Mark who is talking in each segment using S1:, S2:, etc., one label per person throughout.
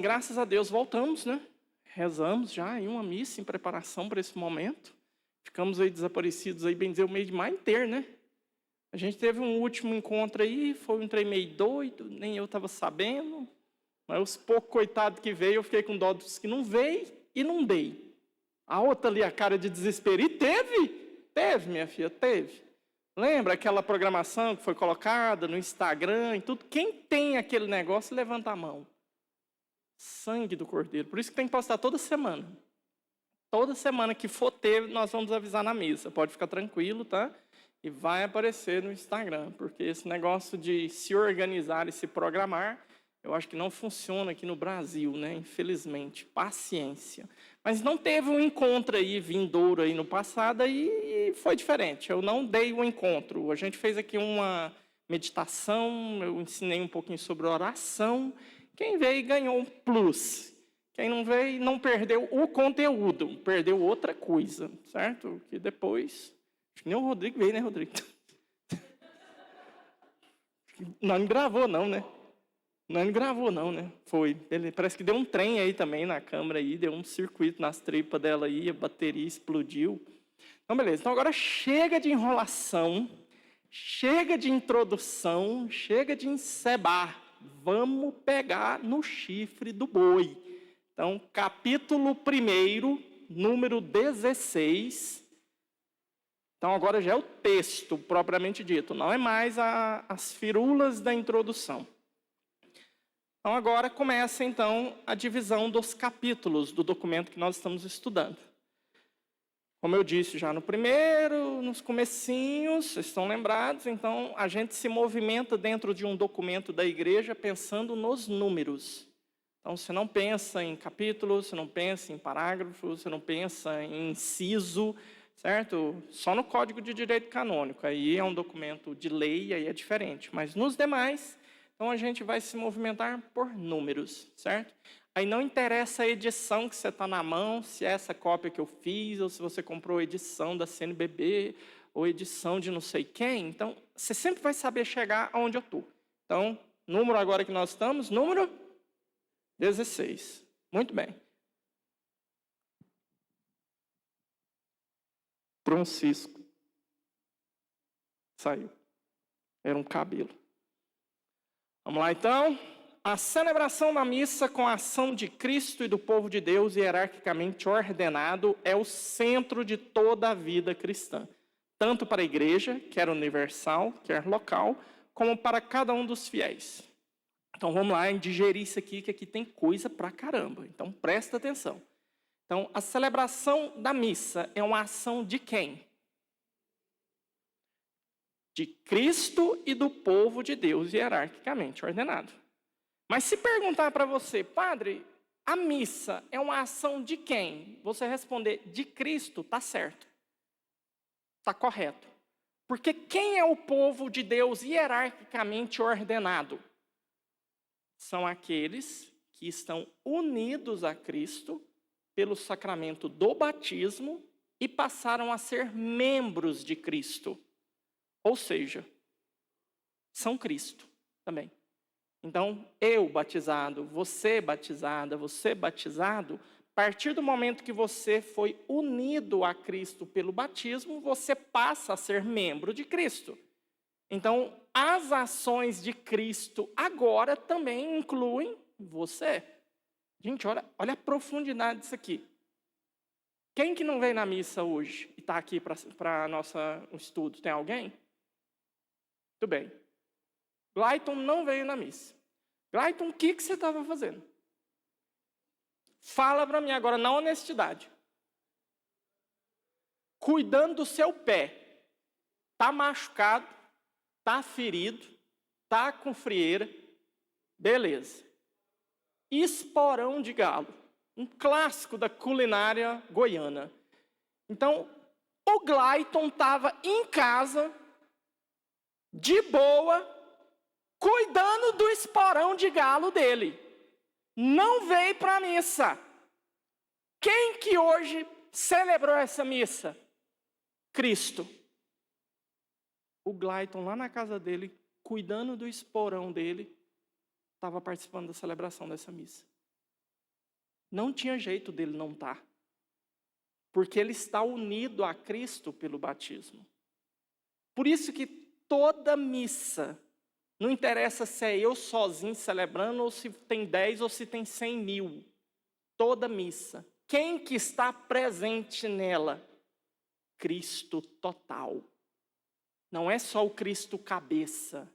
S1: graças a Deus voltamos, né? Rezamos já em uma missa em preparação para esse momento. Ficamos aí desaparecidos aí, bem dizer, o mês de maio inteiro, né? A gente teve um último encontro aí, foi um trem meio doido, nem eu estava sabendo. Mas os poucos coitados que veio, eu fiquei com dó dos que não veio e não dei. A outra ali, a cara de desespero. E teve? Teve, minha filha, teve. Lembra aquela programação que foi colocada no Instagram e tudo? Quem tem aquele negócio, levanta a mão. Sangue do Cordeiro. Por isso que tem que postar toda semana. Toda semana que for ter, nós vamos avisar na missa. Pode ficar tranquilo, tá? E vai aparecer no Instagram. Porque esse negócio de se organizar e se programar, eu acho que não funciona aqui no Brasil, né? Infelizmente. Paciência. Mas não teve um encontro aí, vindouro aí no passado, e foi diferente. Eu não dei o encontro. A gente fez aqui uma meditação, eu ensinei um pouquinho sobre oração. Quem veio ganhou um plus. Quem não veio não perdeu o conteúdo, perdeu outra coisa, certo? Que depois... Acho que nem o Rodrigo veio, né, Rodrigo? Não gravou, não, né? Não gravou, não, né? Foi. Ele parece que deu um trem aí também na câmera aí, deu um circuito nas tripas dela aí, a bateria explodiu. Então, beleza. Então, agora chega de enrolação, chega de introdução, chega de encebar. Vamos pegar no chifre do boi. Então, capítulo 1, número 16. Então, agora já é o texto propriamente dito, não é mais as firulas da introdução. Então, agora começa, então, a divisão dos capítulos do documento que nós estamos estudando. Como eu disse já no primeiro, nos comecinhos, vocês estão lembrados? Então, a gente se movimenta dentro de um documento da igreja pensando nos números. Então, você não pensa em capítulo, você não pensa em parágrafo, você não pensa em inciso, certo? Só no Código de Direito Canônico. Aí é um documento de lei, aí é diferente. Mas nos demais, então a gente vai se movimentar por números, certo? Aí não interessa a edição que você está na mão, se é essa cópia que eu fiz, ou se você comprou a edição da CNBB, ou edição de não sei quem. Então, você sempre vai saber chegar aonde eu estou. Então, número agora que nós estamos, número 16. Muito bem. Francisco. Saiu. Era um cabelo. Vamos lá, então. A celebração da missa com a ação de Cristo e do povo de Deus hierarquicamente ordenado é o centro de toda a vida cristã. Tanto para a igreja, quer universal, quer local, como para cada um dos fiéis. Então, vamos lá digerir isso aqui, que aqui tem coisa pra caramba. Então, presta atenção. Então, a celebração da missa é uma ação de quem? De Cristo e do povo de Deus, hierarquicamente ordenado. Mas se perguntar para você, padre, a missa é uma ação de quem? Você responder, de Cristo, tá certo. Tá correto. Porque quem é o povo de Deus hierarquicamente ordenado? São aqueles que estão unidos a Cristo pelo sacramento do batismo e passaram a ser membros de Cristo. Ou seja, são Cristo também. Então, eu batizado, você batizada, você batizado, a partir do momento que você foi unido a Cristo pelo batismo, você passa a ser membro de Cristo. Então, as ações de Cristo agora também incluem você. Gente, olha a profundidade disso aqui. Quem que não veio na missa hoje e está aqui para o estudo? Tem alguém? Muito bem. Glayton não veio na missa. Glayton, o que você estava fazendo? Fala para mim agora, na honestidade. Cuidando do seu pé. Está machucado, está ferido, está com frieira. Beleza. Esporão de galo. Um clássico da culinária goiana. Então, o Glayton estava em casa, de boa, cuidando do esporão de galo dele. Não veio para a missa. Quem que hoje celebrou essa missa? Cristo. O Glayton lá na casa dele, cuidando do esporão dele, estava participando da celebração dessa missa. Não tinha jeito dele não estar. Porque ele está unido a Cristo pelo batismo. Por isso que toda missa, não interessa se é eu sozinho celebrando, ou se tem 10 ou se tem 100 mil. Toda missa. Quem que está presente nela? Cristo total. Não é só o Cristo cabeça.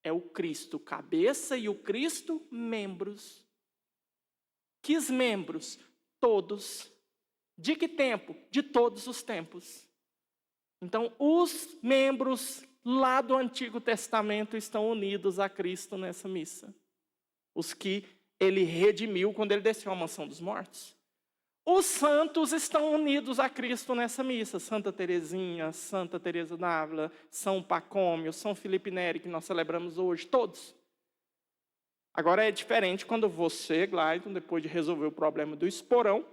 S1: É o Cristo cabeça e o Cristo membros. Que membros? Todos. De que tempo? De todos os tempos. Então, os membros lá do Antigo Testamento estão unidos a Cristo nessa missa. Os que ele redimiu quando ele desceu à mansão dos mortos. Os santos estão unidos a Cristo nessa missa. Santa Teresinha, Santa Teresa d'Ávila, São Pacômio, São Filipe Neri, que nós celebramos hoje, todos. Agora é diferente quando você, Glaidon, depois de resolver o problema do esporão,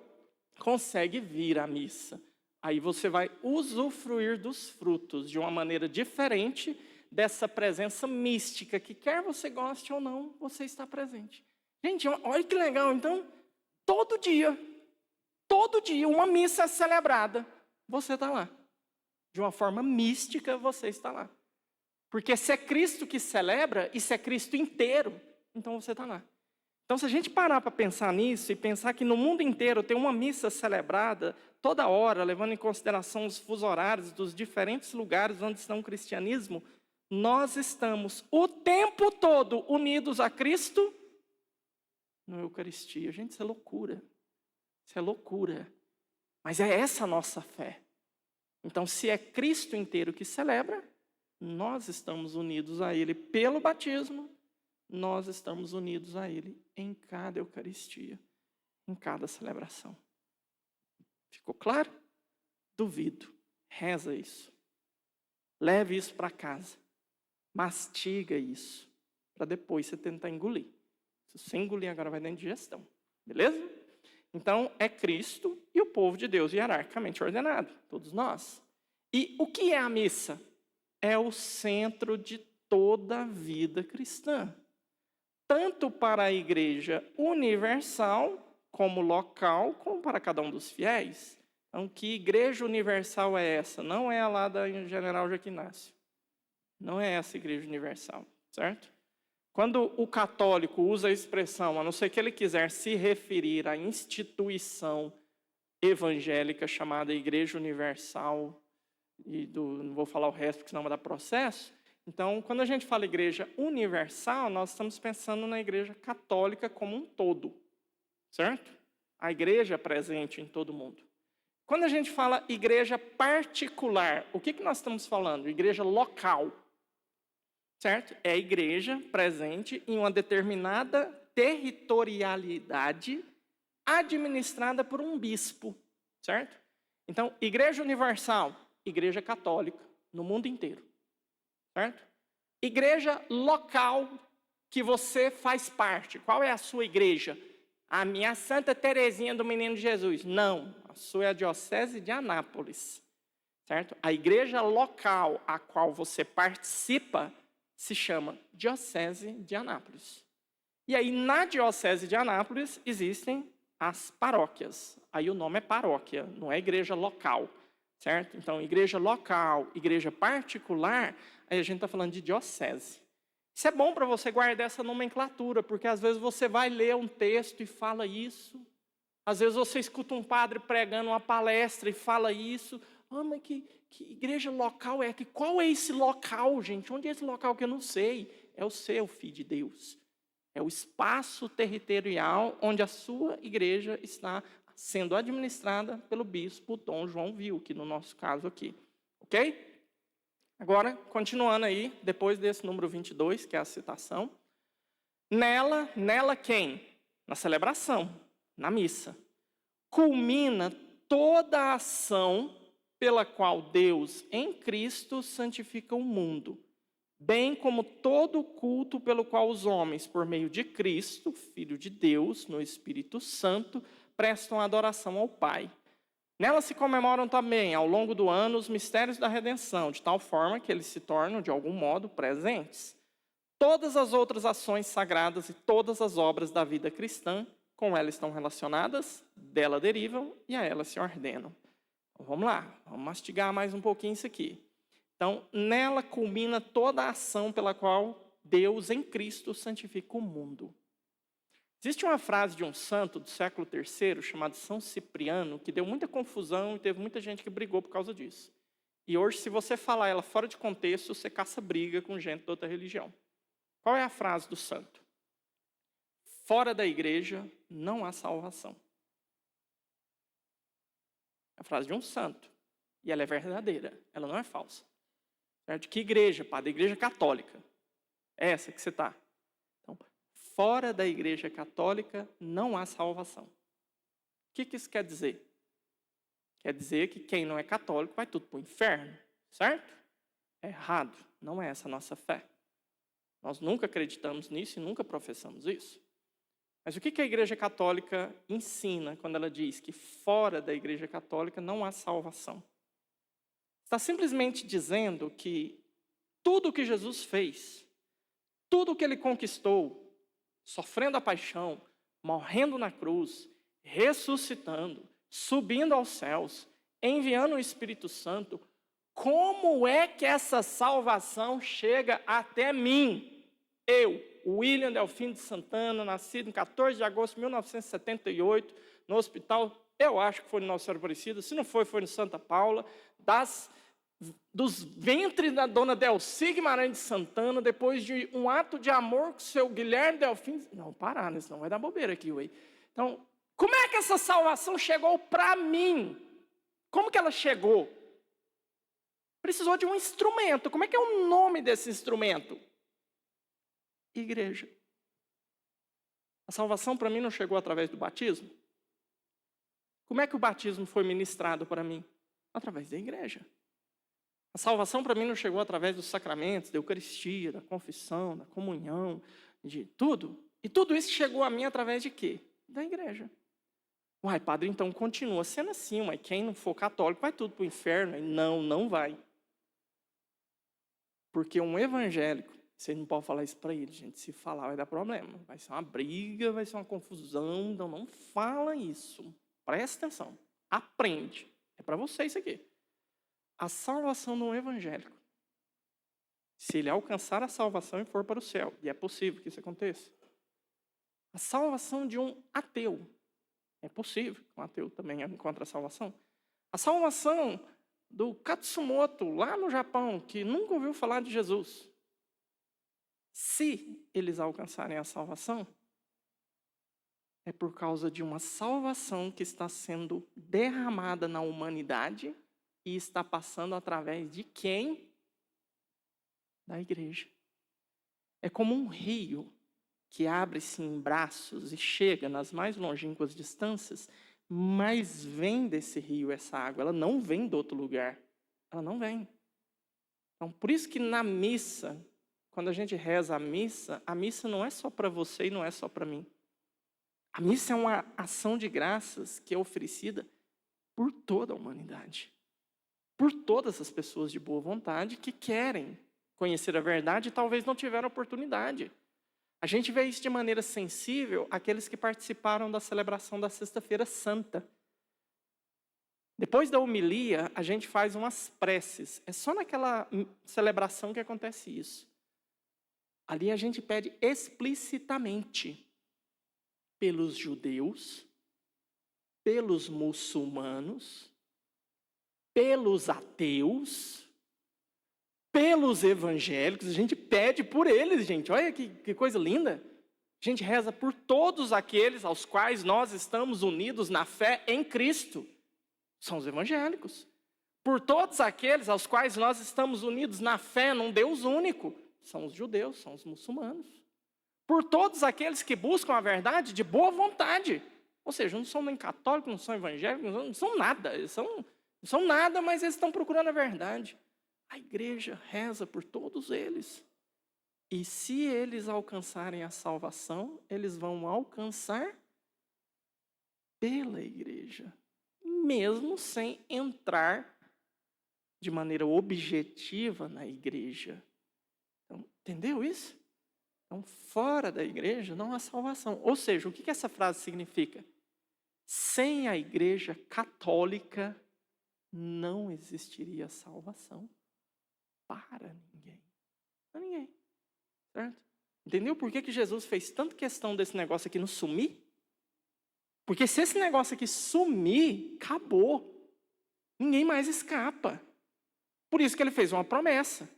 S1: consegue vir à missa. Aí você vai usufruir dos frutos de uma maneira diferente dessa presença mística, que quer você goste ou não, você está presente. Gente, olha que legal, então, todo dia, uma missa é celebrada, você está lá. De uma forma mística, você está lá. Porque se é Cristo que celebra, e se é Cristo inteiro, então você está lá. Então, se a gente parar para pensar nisso e pensar que no mundo inteiro tem uma missa celebrada toda hora, levando em consideração os fusos horários dos diferentes lugares onde está o cristianismo, nós estamos o tempo todo unidos a Cristo na Eucaristia. Gente, isso é loucura. Isso é loucura. Mas é essa a nossa fé. Então, se é Cristo inteiro que celebra, nós estamos unidos a Ele pelo batismo, nós estamos unidos a Ele em cada Eucaristia, em cada celebração. Ficou claro? Duvido. Reza isso. Leve isso para casa. Mastiga isso. Para depois você tentar engolir. Se você engolir agora vai dar indigestão. Beleza? Então é Cristo e o povo de Deus hierarquicamente ordenado. Todos nós. E o que é a missa? É o centro de toda a vida cristã. Tanto para a igreja universal, como local, como para cada um dos fiéis. Então, que igreja universal é essa? Não é a lá da General Joaquim Inácio. Não é essa igreja universal, certo? Quando o católico usa a expressão, a não ser que ele quiser se referir à instituição evangélica chamada Igreja Universal, não vou falar o resto porque senão vai dar processo. Então, quando a gente fala igreja universal, nós estamos pensando na igreja católica como um todo, certo? A igreja presente em todo mundo. Quando a gente fala igreja particular, o que nós estamos falando? Igreja local, certo? É a igreja presente em uma determinada territorialidade administrada por um bispo, certo? Então, igreja universal, igreja católica no mundo inteiro. Certo? Igreja local que você faz parte. Qual é a sua igreja? A minha Santa Teresinha do Menino Jesus. Não, a sua é a Diocese de Anápolis. Certo? A igreja local a qual você participa se chama Diocese de Anápolis. E aí, na Diocese de Anápolis, existem as paróquias. Aí o nome é paróquia, não é igreja local. Certo? Então, igreja local, igreja particular, aí a gente está falando de diocese. Isso é bom para você guardar essa nomenclatura, porque às vezes você vai ler um texto e fala isso. Às vezes você escuta um padre pregando uma palestra e fala isso. Ah, mas que igreja local é? Qual é esse local, gente? Onde é esse local que eu não sei? É o seu, filho de Deus. É o espaço territorial onde a sua igreja está sendo administrada pelo bispo Dom João Wilk, no nosso caso aqui. Ok? Agora, continuando aí, depois desse número 22, que é a citação. Nela quem? Na celebração, na missa. Culmina toda a ação pela qual Deus, em Cristo, santifica o mundo, bem como todo o culto pelo qual os homens, por meio de Cristo, Filho de Deus, no Espírito Santo, prestam adoração ao Pai. Nela se comemoram também, ao longo do ano, os mistérios da redenção, de tal forma que eles se tornam, de algum modo, presentes. Todas as outras ações sagradas e todas as obras da vida cristã com ela estão relacionadas, dela derivam e a ela se ordenam. Então, vamos lá, vamos mastigar mais um pouquinho isso aqui. Então, nela culmina toda a ação pela qual Deus, em Cristo, santifica o mundo. Existe uma frase de um santo do século III, chamado São Cipriano, que deu muita confusão e teve muita gente que brigou por causa disso. E hoje, se você falar ela fora de contexto, você caça briga com gente de outra religião. Qual é a frase do santo? Fora da igreja não há salvação. É a frase de um santo. E ela é verdadeira, ela não é falsa. Certo? Que igreja, padre? Igreja católica. É essa que você está. Então, fora da igreja católica não há salvação. O que isso quer dizer? Quer dizer que quem não é católico vai tudo para o inferno, certo? É errado, não é essa a nossa fé. Nós nunca acreditamos nisso e nunca professamos isso. Mas o que a igreja católica ensina quando ela diz que fora da igreja católica não há salvação? Está simplesmente dizendo que tudo o que Jesus fez, tudo o que ele conquistou, sofrendo a paixão, morrendo na cruz, ressuscitando, subindo aos céus, enviando o Espírito Santo, como é que essa salvação chega até mim? Eu, William Delfim de Santana, nascido em 14 de agosto de 1978, no hospital, eu acho que foi no Nossa Senhora Aparecida, se não foi, foi no Santa Paula, dos ventres da dona Delcy Guimarães de Santana, depois de um ato de amor com o seu Guilherme Delfim. Não, parar, né? Senão vai dar bobeira aqui, ué. Então, como é que essa salvação chegou para mim? Como que ela chegou? Precisou de um instrumento. Como é que é o nome desse instrumento? Igreja. A salvação para mim não chegou através do batismo? Como é que o batismo foi ministrado para mim? Através da igreja. A salvação para mim não chegou através dos sacramentos, da Eucaristia, da confissão, da comunhão, de tudo. E tudo isso chegou a mim através de quê? Da igreja. Uai, padre, então continua sendo assim, mas quem não for católico vai tudo para o inferno. Não, não vai. Porque um evangélico, você não pode falar isso para ele, gente. Se falar vai dar problema. Vai ser uma briga, vai ser uma confusão. Então não fala isso. Presta atenção. Aprende. É para você isso aqui. A salvação de um evangélico, se ele alcançar a salvação e for para o céu, e é possível que isso aconteça. A salvação de um ateu, é possível que um ateu também encontre a salvação. A salvação do Katsumoto, lá no Japão, que nunca ouviu falar de Jesus. Se eles alcançarem a salvação, é por causa de uma salvação que está sendo derramada na humanidade e está passando através de quem? Da igreja. É como um rio que abre-se em braços e chega nas mais longínquas distâncias, mas vem desse rio essa água, ela não vem de outro lugar. Ela não vem. Então, por isso que na missa, quando a gente reza a missa não é só para você e não é só para mim. A missa é uma ação de graças que é oferecida por toda a humanidade. Por todas as pessoas de boa vontade que querem conhecer a verdade e talvez não tiveram oportunidade. A gente vê isso de maneira sensível aqueles que participaram da celebração da Sexta-feira Santa. Depois da homilia, a gente faz umas preces. É só naquela celebração que acontece isso. Ali a gente pede explicitamente pelos judeus, pelos muçulmanos, pelos ateus, pelos evangélicos. A gente pede por eles, gente. Olha que coisa linda. A gente reza por todos aqueles aos quais nós estamos unidos na fé em Cristo. São os evangélicos. Por todos aqueles aos quais nós estamos unidos na fé num Deus único. São os judeus, são os muçulmanos. Por todos aqueles que buscam a verdade de boa vontade. Ou seja, não são nem católicos, não são evangélicos, não são nada. Eles não são nada, mas eles estão procurando a verdade. A igreja reza por todos eles. E se eles alcançarem a salvação, eles vão alcançar pela igreja. Mesmo sem entrar de maneira objetiva na igreja. Então, entendeu isso? Então, fora da igreja não há salvação. Ou seja, o que essa frase significa? Sem a igreja católica não existiria salvação para ninguém. Para ninguém. Certo? Entendeu por que Jesus fez tanta questão desse negócio aqui não sumir? Porque se esse negócio aqui sumir, acabou. Ninguém mais escapa. Por isso que ele fez uma promessa.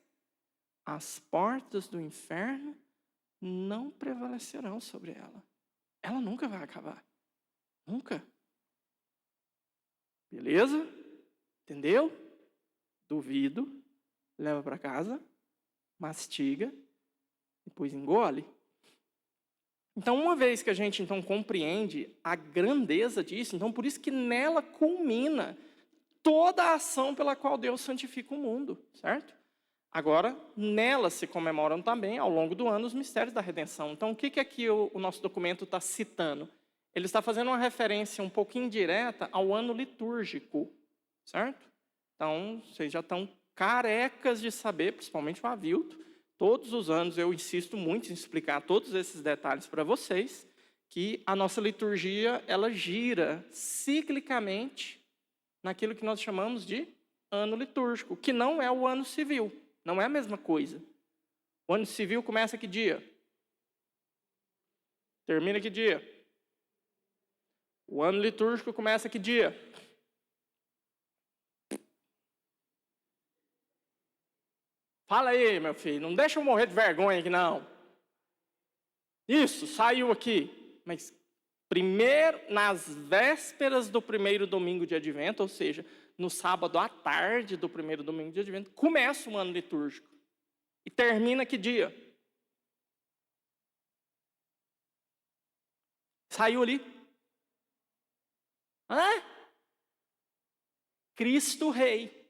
S1: As portas do inferno não prevalecerão sobre ela. Ela nunca vai acabar. Nunca. Beleza? Entendeu? Duvido. Leva para casa. Mastiga. Depois engole. Então, uma vez que a gente então compreende a grandeza disso, então por isso que nela culmina toda a ação pela qual Deus santifica o mundo, certo? Agora, nela se comemoram também, ao longo do ano, os mistérios da redenção. Então, o que aqui o nosso documento está citando? Ele está fazendo uma referência um pouco indireta ao ano litúrgico, certo? Então, vocês já estão carecas de saber, principalmente o Avilto. Todos os anos eu insisto muito em explicar todos esses detalhes para vocês, que a nossa liturgia, ela gira ciclicamente naquilo que nós chamamos de ano litúrgico, que não é o ano civil, não é a mesma coisa. O ano civil começa que dia? Termina que dia? O ano litúrgico começa que dia? Fala aí, meu filho, não deixa eu morrer de vergonha aqui, não. Isso, saiu aqui. Mas primeiro, nas vésperas do primeiro domingo de Advento, ou seja, no sábado à tarde do primeiro domingo de Advento, começa o ano litúrgico. E termina que dia? Saiu ali? Hã? Cristo Rei.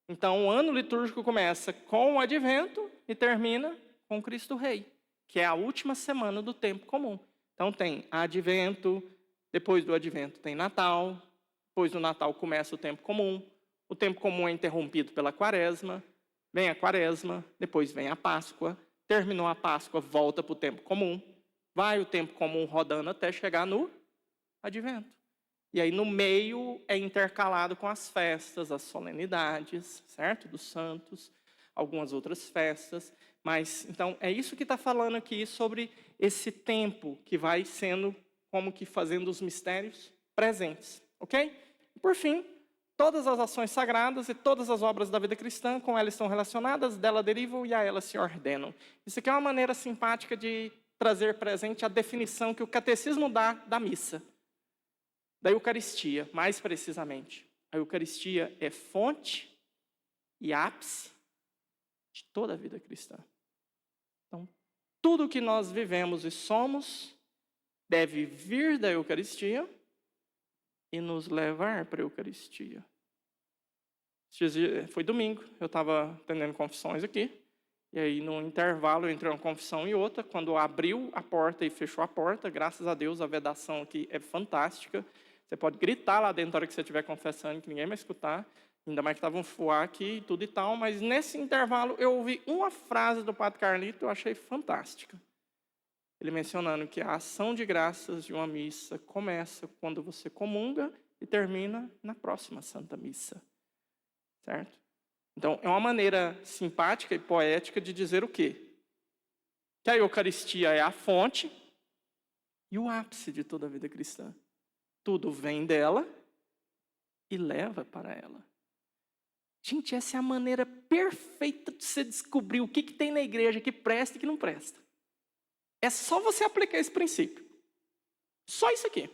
S1: Então, o ano litúrgico começa com o Advento e termina com Cristo Rei, que é a última semana do tempo comum. Então, tem Advento, depois do Advento tem Natal, depois do Natal começa o tempo comum é interrompido pela Quaresma, vem a Quaresma, depois vem a Páscoa, terminou a Páscoa, volta para o tempo comum, vai o tempo comum rodando até chegar no Advento. E aí, no meio, é intercalado com as festas, as solenidades, certo? Dos santos, algumas outras festas. Mas, então, é isso que está falando aqui sobre esse tempo que vai sendo como que fazendo os mistérios presentes, ok? E, por fim, todas as ações sagradas e todas as obras da vida cristã, com elas estão relacionadas, dela derivam e a elas se ordenam. Isso aqui é uma maneira simpática de trazer presente a definição que o catecismo dá da missa. Da Eucaristia, mais precisamente. A Eucaristia é fonte e ápice de toda a vida cristã. Então, tudo que nós vivemos e somos deve vir da Eucaristia e nos levar para a Eucaristia. Foi domingo, eu estava atendendo confissões aqui, e aí no intervalo entre uma confissão e outra, quando abriu a porta e fechou a porta, graças a Deus a vedação aqui é fantástica. Você pode gritar lá dentro na hora que você estiver confessando, que ninguém vai escutar. Ainda mais que estavam fuar aqui e tudo e tal. Mas nesse intervalo eu ouvi uma frase do Padre Carlito que eu achei fantástica. Ele mencionando que a ação de graças de uma missa começa quando você comunga e termina na próxima Santa Missa. Certo? Então, é uma maneira simpática e poética de dizer o quê? Que a Eucaristia é a fonte e o ápice de toda a vida cristã. Tudo vem dela e leva para ela. Gente, essa é a maneira perfeita de você descobrir o que tem na igreja que presta e que não presta. É só você aplicar esse princípio. Só isso aqui.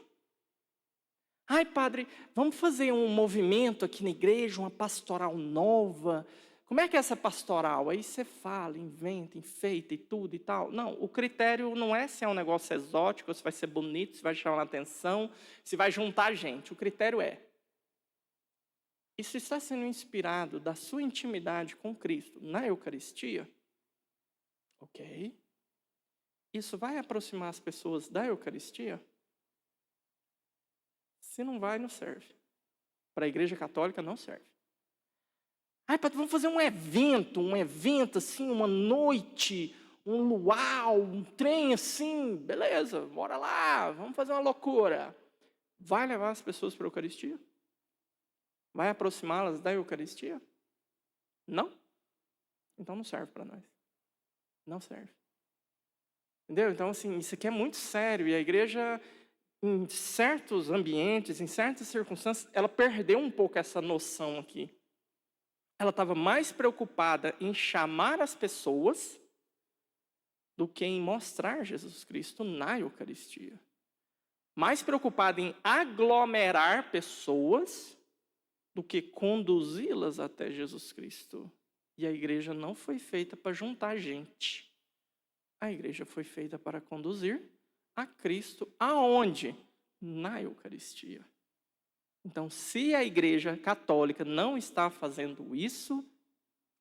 S1: Ai, padre, vamos fazer um movimento aqui na igreja, uma pastoral nova. Como é que é essa pastoral? Aí você fala, inventa, enfeita e tudo e tal. Não, o critério não é se é um negócio exótico, se vai ser bonito, se vai chamar a atenção, se vai juntar gente. O critério é: isso está sendo inspirado da sua intimidade com Cristo na Eucaristia? Ok. Isso vai aproximar as pessoas da Eucaristia? Se não vai, não serve. Para a Igreja Católica, não serve. Ai, padre, vamos fazer um evento assim, uma noite, um luau, um trem assim, beleza, bora lá, vamos fazer uma loucura. Vai levar as pessoas para a Eucaristia? Vai aproximá-las da Eucaristia? Não? Então não serve para nós. Não serve. Entendeu? Então, assim, isso aqui é muito sério. E a igreja, em certos ambientes, em certas circunstâncias, ela perdeu um pouco essa noção aqui. Ela estava mais preocupada em chamar as pessoas do que em mostrar Jesus Cristo na Eucaristia. Mais preocupada em aglomerar pessoas do que conduzi-las até Jesus Cristo. E a igreja não foi feita para juntar gente. A igreja foi feita para conduzir a Cristo aonde? Na Eucaristia. Então, se a igreja católica não está fazendo isso,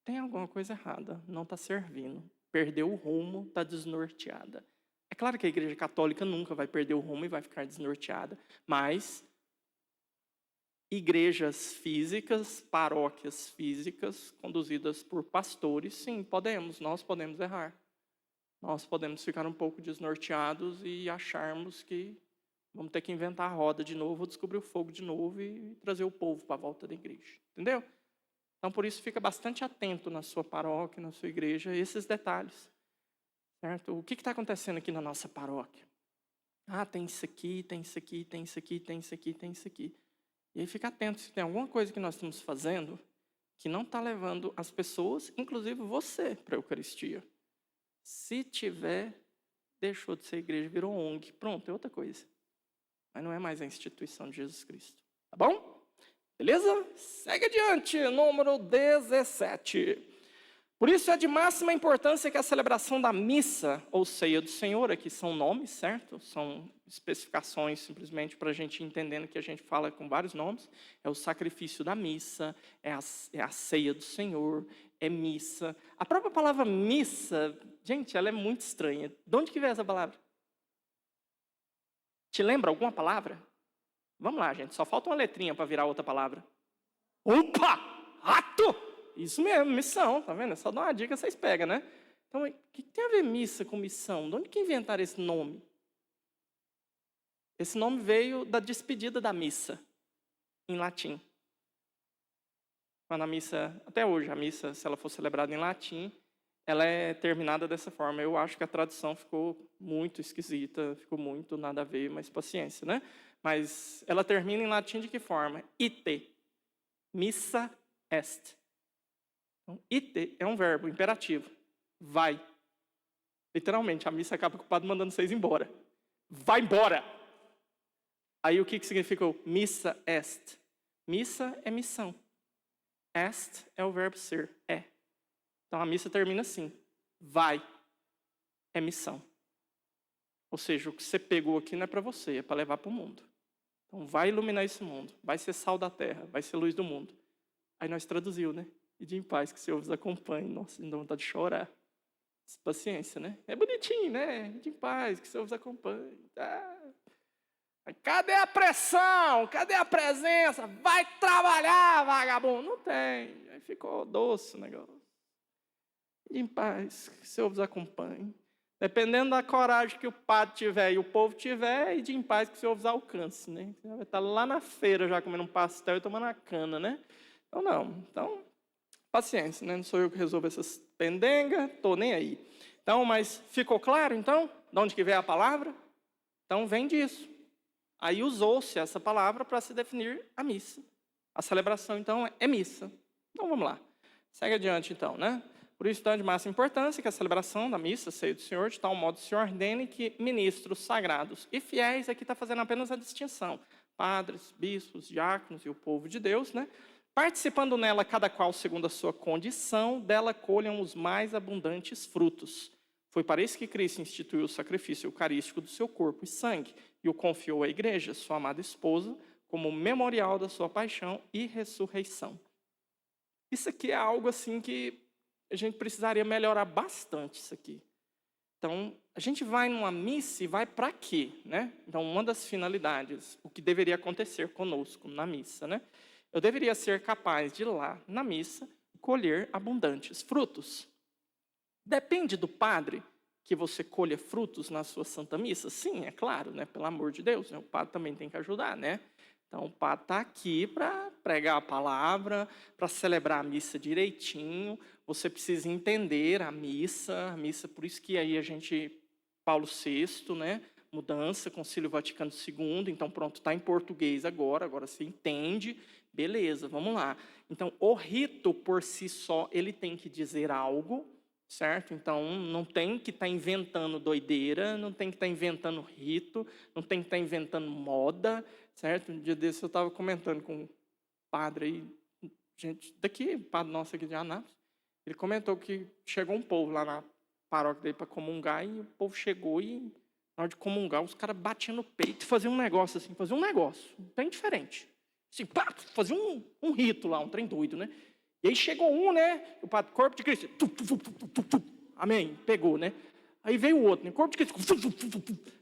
S1: tem alguma coisa errada, não está servindo. Perdeu o rumo, está desnorteada. É claro que a igreja católica nunca vai perder o rumo e vai ficar desnorteada, mas igrejas físicas, paróquias físicas, conduzidas por pastores, sim, nós podemos errar. Nós podemos ficar um pouco desnorteados e acharmos que vamos ter que inventar a roda de novo, descobrir o fogo de novo e trazer o povo para a volta da igreja. Entendeu? Então, por isso, fica bastante atento na sua paróquia, na sua igreja, a esses detalhes. Certo? O que está acontecendo aqui na nossa paróquia? Ah, tem isso aqui, tem isso aqui, tem isso aqui, tem isso aqui, tem isso aqui. E aí fica atento se tem alguma coisa que nós estamos fazendo que não está levando as pessoas, inclusive você, para a Eucaristia. Se tiver, deixou de ser igreja, virou ONG. Pronto, é outra coisa. Mas não é mais a instituição de Jesus Cristo. Tá bom? Beleza? Segue adiante, número 17. Por isso é de máxima importância que a celebração da missa, ou ceia do Senhor, aqui são nomes, certo? São especificações simplesmente para a gente entendendo que a gente fala com vários nomes. É o sacrifício da missa, é a ceia do Senhor, é missa. A própria palavra missa, gente, ela é muito estranha. De onde que vem essa palavra? Te lembra alguma palavra? Vamos lá, gente, só falta uma letrinha para virar outra palavra. Opa! Rato! Isso mesmo, missão, tá vendo? É só dar uma dica, vocês pegam, né? Então, o que tem a ver missa com missão? De onde que inventaram esse nome? Esse nome veio da despedida da missa, em latim. Quando a missa, até hoje, a missa, se ela for celebrada em latim, ela é terminada dessa forma. Eu acho que a tradução ficou muito esquisita, ficou muito nada a ver, mas paciência, né? Mas ela termina em latim de que forma? Ite, missa est. Então, ite é um verbo imperativo. Vai. Literalmente, a missa acaba com o padre mandando vocês embora. Vai embora! Aí o que significou? Missa est. Missa é missão. Est é o verbo ser, é. Então a missa termina assim. Vai. É missão. Ou seja, o que você pegou aqui não é para você, é para levar para o mundo. Então vai iluminar esse mundo. Vai ser sal da terra, vai ser luz do mundo. Aí nós traduziu, né? Ide em paz, que o Senhor vos acompanhe. Nossa, não dá vontade de chorar. Paciência, né? É bonitinho, né? Ide em paz, que o Senhor vos acompanhe. Cadê a pressão? Cadê a presença? Vai trabalhar, vagabundo. Não tem. Aí ficou doce o negócio. Ide em paz, que o Senhor vos acompanhe. Dependendo da coragem que o padre tiver e o povo tiver, ide em paz, que o Senhor vos alcance, né? Você vai estar lá na feira já comendo um pastel e tomando a cana, né? Então, não. Então, paciência, né? Não sou eu que resolvo essas pendengas, estou nem aí. Então, mas ficou claro, então? De onde que veio a palavra? Então, vem disso. Aí usou-se essa palavra para se definir a missa. A celebração, então, é missa. Então, vamos lá. Segue adiante, então, né? Por isso, então, é de máxima importância que a celebração da missa, ceia do Senhor, de tal modo se ordene que ministros sagrados e fiéis, aqui está fazendo apenas a distinção. Padres, bispos, diáconos e o povo de Deus, né? Participando nela, cada qual segundo a sua condição, dela colham os mais abundantes frutos. Foi para isso que Cristo instituiu o sacrifício eucarístico do seu corpo e sangue, e o confiou à igreja, sua amada esposa, como memorial da sua paixão e ressurreição. Isso aqui é algo assim que a gente precisaria melhorar bastante isso aqui. Então, a gente vai numa missa e vai para quê, né? Então, uma das finalidades, o que deveria acontecer conosco na missa, né? Eu deveria ser capaz de ir lá na missa e colher abundantes frutos. Depende do padre que você colha frutos na sua Santa Missa? Sim, é claro, né? Pelo amor de Deus, né? O padre também tem que ajudar, né? Então, o padre está aqui para pregar a palavra, para celebrar a missa direitinho. Você precisa entender a missa, por isso que aí Paulo VI, né? Mudança, Concílio Vaticano II, então pronto, está em português agora você entende, beleza, vamos lá. Então, o rito por si só, ele tem que dizer algo, certo? Então, não tem que estar inventando doideira, não tem que estar inventando rito, não tem que estar inventando moda, certo? Um dia desse eu estava comentando com um padre aí, gente daqui, padre nosso aqui de Anápolis, ele comentou que chegou um povo lá na paróquia dele para comungar, e o povo chegou e, na hora de comungar, os caras batiam no peito e faziam um negócio assim, bem diferente. Assim, pá, fazia um rito lá, um trem doido, né? E aí chegou um, né? O padre, corpo de Cristo. Amém? Pegou, né? Aí veio o outro, né? Corpo de Cristo.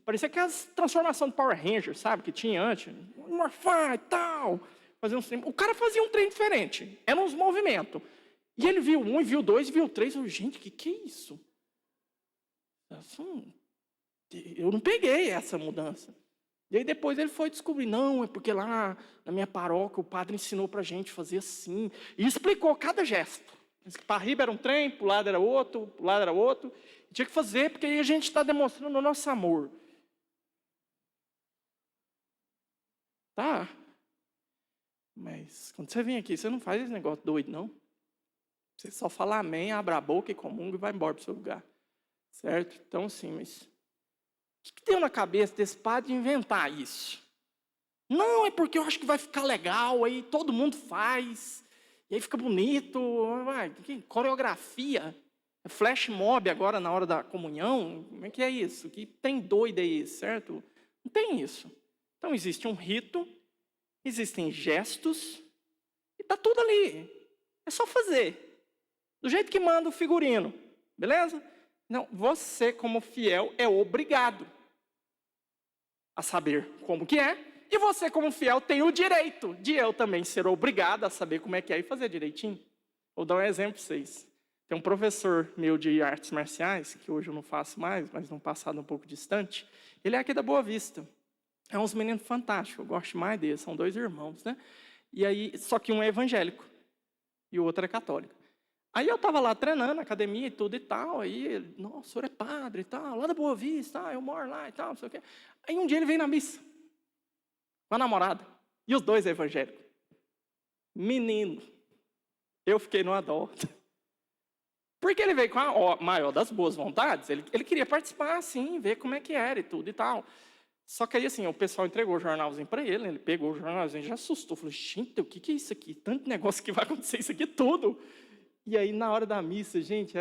S1: Parecia aquelas transformações do Power Rangers, sabe? Que tinha antes. Morfar e tal. O cara fazia um trem diferente. Eram uns movimentos. E ele viu um, e viu dois, e viu três. Eu, gente, que é isso? Eu não peguei essa mudança. E aí depois ele foi descobrir, não, é porque lá na minha paróquia o padre ensinou para a gente fazer assim. E explicou cada gesto. Para riba era um trem, para o lado era outro, para o lado era outro. E tinha que fazer, porque aí a gente está demonstrando o nosso amor. Tá? Mas quando você vem aqui, você não faz esse negócio doido, não. Você só fala amém, abre a boca e comunga e vai embora para o seu lugar. Certo? Então, assim, mas o que deu na cabeça desse padre de inventar isso? Não, é porque eu acho que vai ficar legal, aí todo mundo faz, e aí fica bonito, coreografia, flash mob agora na hora da comunhão, como é que é isso? Que tem doido aí, certo? Não tem isso. Então existe um rito, existem gestos, e está tudo ali. É só fazer, do jeito que manda o figurino, beleza? Não, você como fiel é obrigado a saber como que é, e você como fiel tem o direito de eu também ser obrigado a saber como é que é e fazer direitinho. Vou dar um exemplo para vocês. Tem um professor meu de artes marciais, que hoje eu não faço mais, mas num passado um pouco distante, ele é aqui da Boa Vista. É uns meninos fantásticos, eu gosto mais deles, são 2 irmãos, né? E aí, só que um é evangélico e o outro é católico. Aí eu estava lá treinando na academia e tudo e tal, aí ele, nossa, o senhor é padre e tal, lá da Boa Vista, eu moro lá e tal, não sei o quê. Aí um dia ele veio na missa, com a namorada, e os 2 evangélicos. Menino, eu fiquei numa dó. Porque ele veio com a maior das boas vontades, ele queria participar, assim, ver como é que era e tudo e tal. Só que aí, assim, o pessoal entregou o jornalzinho para ele, ele pegou o jornalzinho e já assustou. Falou, gente, o que é isso aqui? Tanto negócio que vai acontecer isso aqui tudo. E aí, na hora da missa, gente,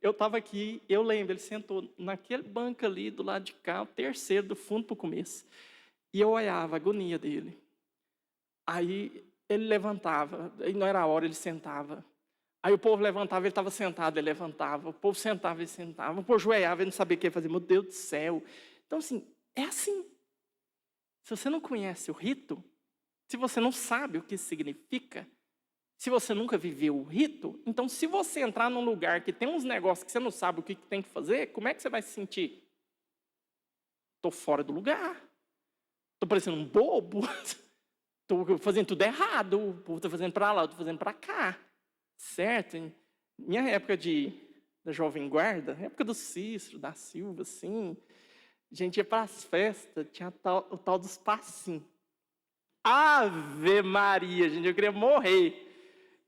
S1: eu estava aqui, eu lembro, ele sentou naquele banco ali, do lado de cá, o terceiro, do fundo para o começo. E eu olhava a agonia dele. Aí, ele levantava, aí não era a hora, ele sentava. Aí o povo levantava, ele estava sentado, ele levantava. O povo sentava, ele sentava. O povo joelhava, ele não sabia o que ia fazer. Meu Deus do céu. Então, assim, é assim. Se você não conhece o rito, se você não sabe o que isso significa, se você nunca viveu o rito, então se você entrar num lugar que tem uns negócios que você não sabe o que tem que fazer, como é que você vai se sentir? Estou fora do lugar. Estou parecendo um bobo. Estou fazendo tudo errado. O povo está fazendo para lá, eu estou fazendo para cá. Certo? Minha época da Jovem Guarda, época do Cícero, da Silva, assim, a gente ia para as festas, tinha o tal dos passinhos. Ave Maria, gente, eu queria morrer.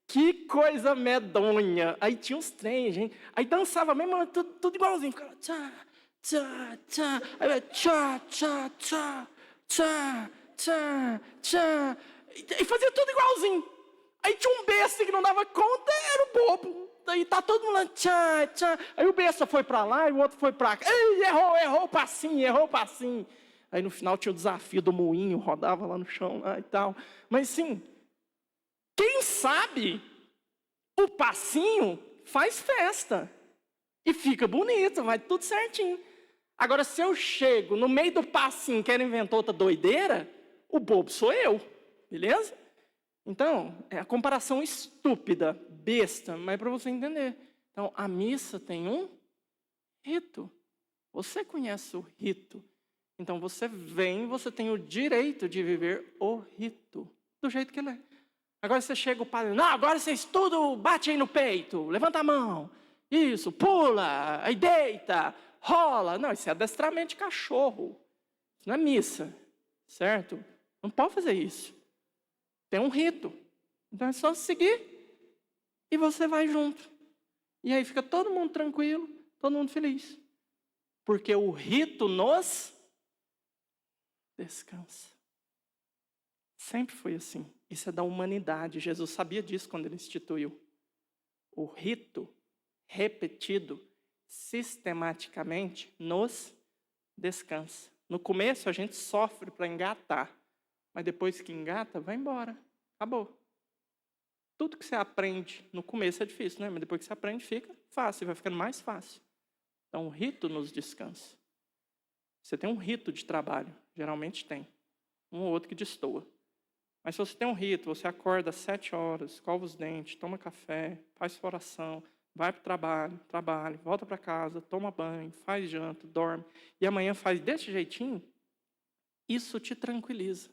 S1: Que coisa medonha. Aí tinha uns trem, gente. Aí dançava mesmo, tudo igualzinho. Ficava tchá, tchá, tchá. Aí tchá, tchá, tchá, tchá, tchá, tchá. E fazia tudo igualzinho. Aí tinha um besta que não dava conta, era o bobo. Aí tá todo mundo lá, tchá, tchá. Aí o besta foi pra lá e o outro foi pra cá. Ei, errou o passinho. Aí no final tinha o desafio do moinho, rodava lá no chão lá e tal. Mas sim, quem sabe o passinho faz festa. E fica bonito, vai tudo certinho. Agora, se eu chego no meio do passinho que ele inventou outra doideira, o bobo sou eu, beleza? Então, é a comparação estúpida, besta, mas é para você entender. Então, a missa tem um Rito. Você conhece o rito. Então você vem, você tem o direito de viver o rito, do jeito que ele é. Agora você chega o padre, não, agora vocês tudo bate aí no peito, levanta a mão, isso, pula, aí deita, rola. Não, isso é adestramento de cachorro, isso não é missa, certo? Não pode fazer isso. Tem um rito, então é só seguir e você vai junto. E aí fica todo mundo tranquilo, todo mundo feliz. Porque o rito nos descansa. Sempre foi assim. Isso é da humanidade. Jesus sabia disso quando ele instituiu. O rito repetido sistematicamente nos descansa. No começo a gente sofre para engatar, mas depois que engata, vai embora. Acabou. Tudo que você aprende no começo é difícil, né? Mas depois que você aprende, fica fácil, vai ficando mais fácil. Então, o rito nos descansa. Você tem um rito de trabalho, geralmente tem. Um ou outro que destoa. Mas se você tem um rito, você acorda às 7 horas, escova os dentes, toma café, faz sua oração, vai para o trabalho, volta para casa, toma banho, faz janta, dorme, e amanhã faz desse jeitinho, isso te tranquiliza.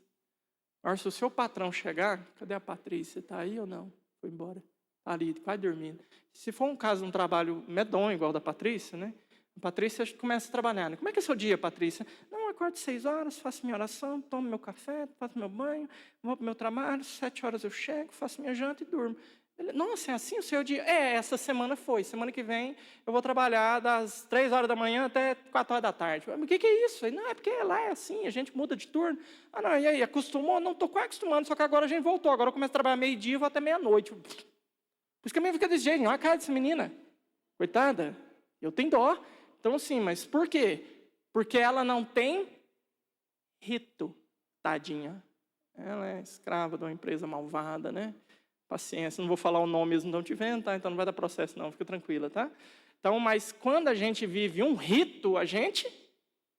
S1: Agora, se o seu patrão chegar, cadê a Patrícia? Está aí ou não? Foi embora. Está ali, vai dormindo. Se for um caso de um trabalho medonho, igual da Patrícia, né? A Patrícia começa a trabalhar. Né? Como é que é seu dia, Patrícia? Não, eu acordo 6 horas, faço minha oração, tomo meu café, faço meu banho, vou para o meu trabalho, 7 horas eu chego, faço minha janta e durmo. Ele, nossa, é assim o seu dia? É, essa semana foi. Semana que vem eu vou trabalhar das 3 horas da manhã até 4 horas da tarde. Mas o que é isso? Ele, não, é porque lá é assim, a gente muda de turno. Ah, não, e aí, acostumou? Não, estou quase acostumando, só que agora a gente voltou. Agora eu começo a trabalhar meio-dia e vou até meia-noite. Por isso que a minha fica desse jeito, olha a cara dessa menina. Coitada, eu tenho dó. Então, assim, mas por quê? Porque ela não tem rito, tadinha. Ela é escrava de uma empresa malvada, né? Paciência, não vou falar o nome, eles não estão te vendo, tá? Então não vai dar processo não, fica tranquila, tá? Então, mas quando a gente vive um rito, a gente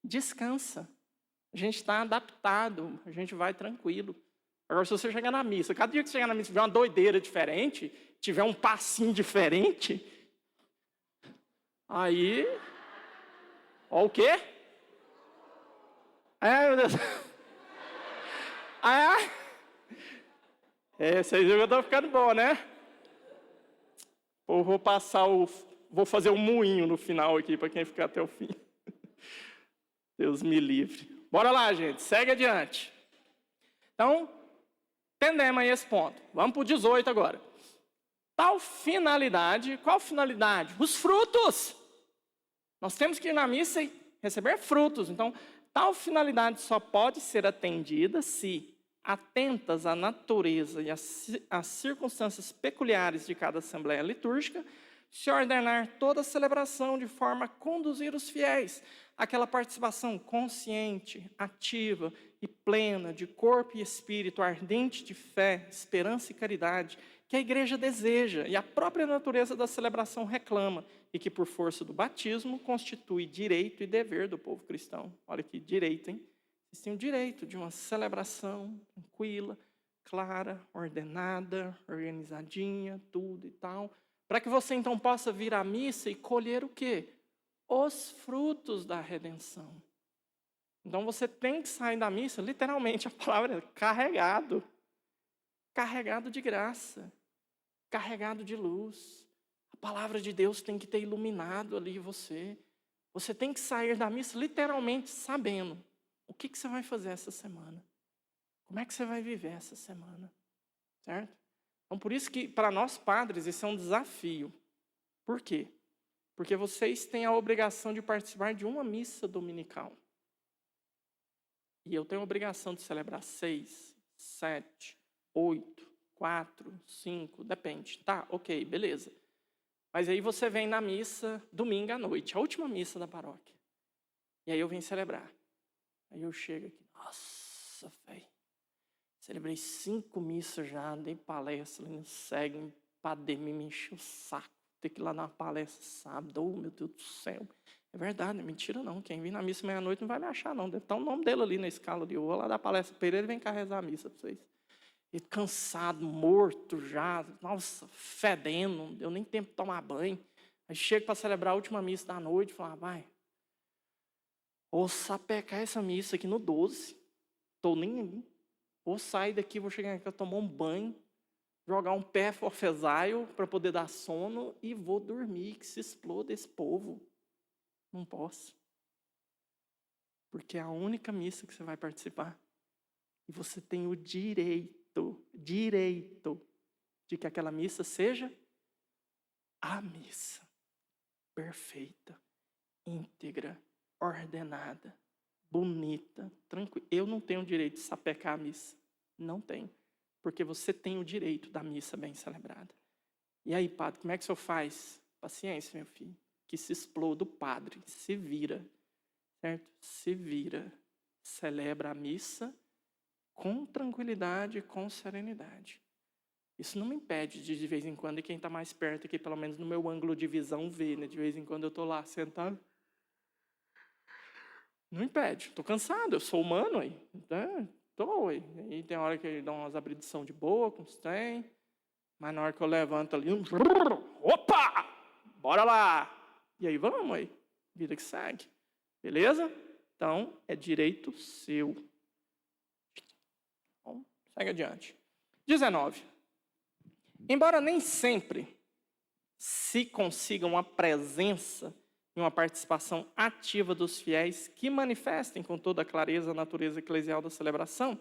S1: descansa. A gente está adaptado, a gente vai tranquilo. Agora, se você chegar na missa, cada dia que você chegar na missa, tiver uma doideira diferente, tiver um passinho diferente, aí... Ó o quê? Meu Deus. Esse aí já tá ficando bom, né? Ou vou fazer um moinho no final aqui para quem ficar até o fim. Deus me livre. Bora lá, gente, segue adiante. Então, entendemos aí esse ponto. Vamos para o 18 agora. Tal finalidade, qual finalidade? Os frutos. Nós temos que ir na missa e receber frutos. Então, tal finalidade só pode ser atendida se, atentas à natureza e às circunstâncias peculiares de cada assembleia litúrgica, se ordenar toda a celebração de forma a conduzir os fiéis àquela participação consciente, ativa e plena de corpo e espírito, ardente de fé, esperança e caridade, que a igreja deseja e a própria natureza da celebração reclama, e que por força do batismo constitui direito e dever do povo cristão. Olha que direito, hein? Vocês têm o direito de uma celebração tranquila, clara, ordenada, organizadinha, tudo e tal, para que você então possa vir à missa e colher o quê? Os frutos da redenção. Então você tem que sair da missa, literalmente a palavra é carregado. Carregado de graça, carregado de luz. A palavra de Deus tem que ter iluminado ali você. Você tem que sair da missa literalmente sabendo o que você vai fazer essa semana. Como é que você vai viver essa semana, certo? Então, por isso que, para nós padres, isso é um desafio. Por quê? Porque vocês têm a obrigação de participar de uma missa dominical. E eu tenho a obrigação de celebrar 6, 7, 8, 4, 5, depende. Tá, ok, beleza. Mas aí você vem na missa domingo à noite, a última missa da paróquia. E aí eu venho celebrar. Aí eu chego aqui, nossa, velho. Celebrei 5 missas já, dei palestra, não segue, padre me encheu o saco. Ter que ir lá dar uma palestra sábado, oh meu Deus do céu. É verdade, não é mentira não. Quem vir na missa meia-noite não vai me achar não. Deve estar o nome dele ali na escala de eu vou lá dar palestra para ele vem cá rezar a missa para vocês. E cansado, morto já, nossa, fedendo, não deu nem tempo de tomar banho. Aí chego para celebrar a última missa da noite e falo, vai, vou sapecar essa missa aqui no 12. Estou nem aí. Vou sair daqui, vou chegar aqui, tomar um banho, jogar um pé forfesaio para poder dar sono e vou dormir, que se exploda esse povo. Não posso. Porque é a única missa que você vai participar. E você tem o direito de que aquela missa seja a missa. Perfeita, íntegra, ordenada, bonita, tranquila. Eu não tenho o direito de sapecar a missa. Não tenho. Porque você tem o direito da missa bem celebrada. E aí, padre, como é que o senhor faz? Paciência, meu filho. Que se exploda o padre. Se vira. Certo? Se vira. Celebra a missa com tranquilidade, com serenidade. Isso não me impede de vez em quando, e quem está mais perto aqui, pelo menos no meu ângulo de visão, ver, né? De vez em quando eu estou lá sentado. Não impede. Estou cansado, eu sou humano aí. Estou aí. E tem hora que dá umas abrição de boca, uns tem. Mas na hora que eu levanto ali, opa! Bora lá! E aí vamos aí. Vida que segue. Beleza? Então, é direito seu. Bom, segue adiante. 19. Embora nem sempre se consiga uma presença e uma participação ativa dos fiéis que manifestem com toda a clareza a natureza eclesial da celebração,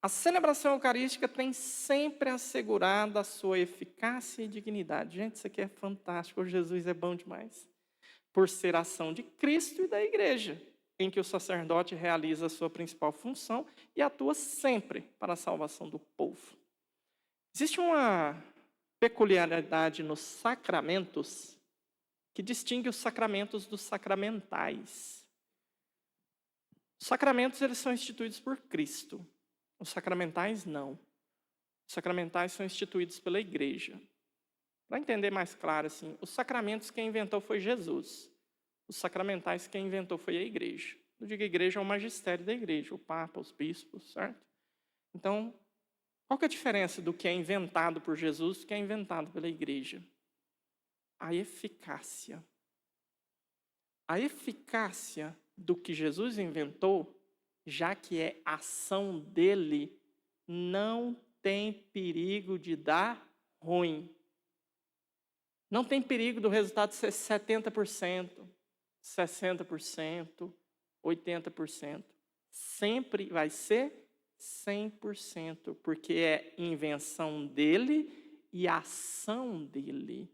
S1: a celebração eucarística tem sempre assegurado a sua eficácia e dignidade. Gente, isso aqui é fantástico. Jesus é bom demais. Por ser ação de Cristo e da Igreja, em que o sacerdote realiza a sua principal função e atua sempre para a salvação do povo. Existe uma peculiaridade nos sacramentos que distingue os sacramentos dos sacramentais. Os sacramentos, eles são instituídos por Cristo. Os sacramentais, não. Os sacramentais são instituídos pela Igreja. Para entender mais claro, assim, os sacramentos quem inventou foi Jesus. Os sacramentais quem inventou foi a Igreja. Eu digo Igreja, é o magistério da Igreja, o Papa, os bispos, certo? Então, qual que é a diferença do que é inventado por Jesus e do que é inventado pela Igreja? A eficácia. A eficácia do que Jesus inventou, já que é ação dele, não tem perigo de dar ruim. Não tem perigo do resultado ser 70%, 60%, 80%. Sempre vai ser 100%, porque é invenção dele e ação dele.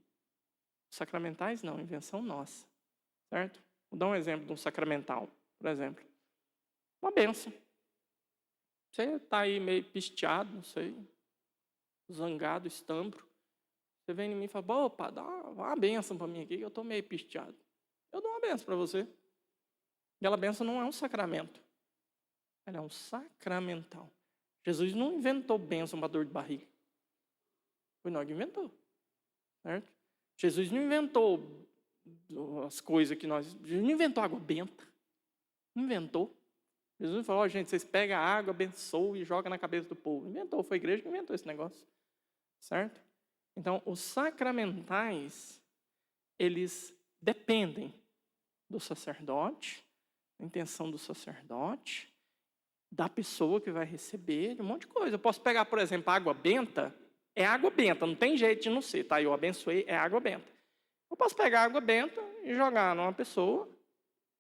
S1: Os sacramentais não, invenção nossa. Certo? Vou dar um exemplo de um sacramental, por exemplo. Uma bênção. Você está aí meio pisteado, não sei, zangado, estambro. Você vem em mim e fala, opa, dá uma bênção para mim aqui, que eu estou meio pisteado. Eu dou uma bênção para você. E aquela bênção não é um sacramento. Ela é um sacramental. Jesus não inventou bênção para dor de barriga. Foi nós que inventou. Certo? Jesus não inventou as coisas que nós... Jesus não inventou água benta. Não inventou. Jesus não falou, gente, vocês pegam a água, abençoam e jogam na cabeça do povo. Inventou, foi a igreja que inventou esse negócio. Certo? Então, os sacramentais, eles dependem do sacerdote, da intenção do sacerdote, da pessoa que vai receber, de um monte de coisa. Eu posso pegar, por exemplo, a água benta, é água benta, não tem jeito de não ser, tá? Eu abençoei, é água benta. Eu posso pegar a água benta e jogar numa pessoa,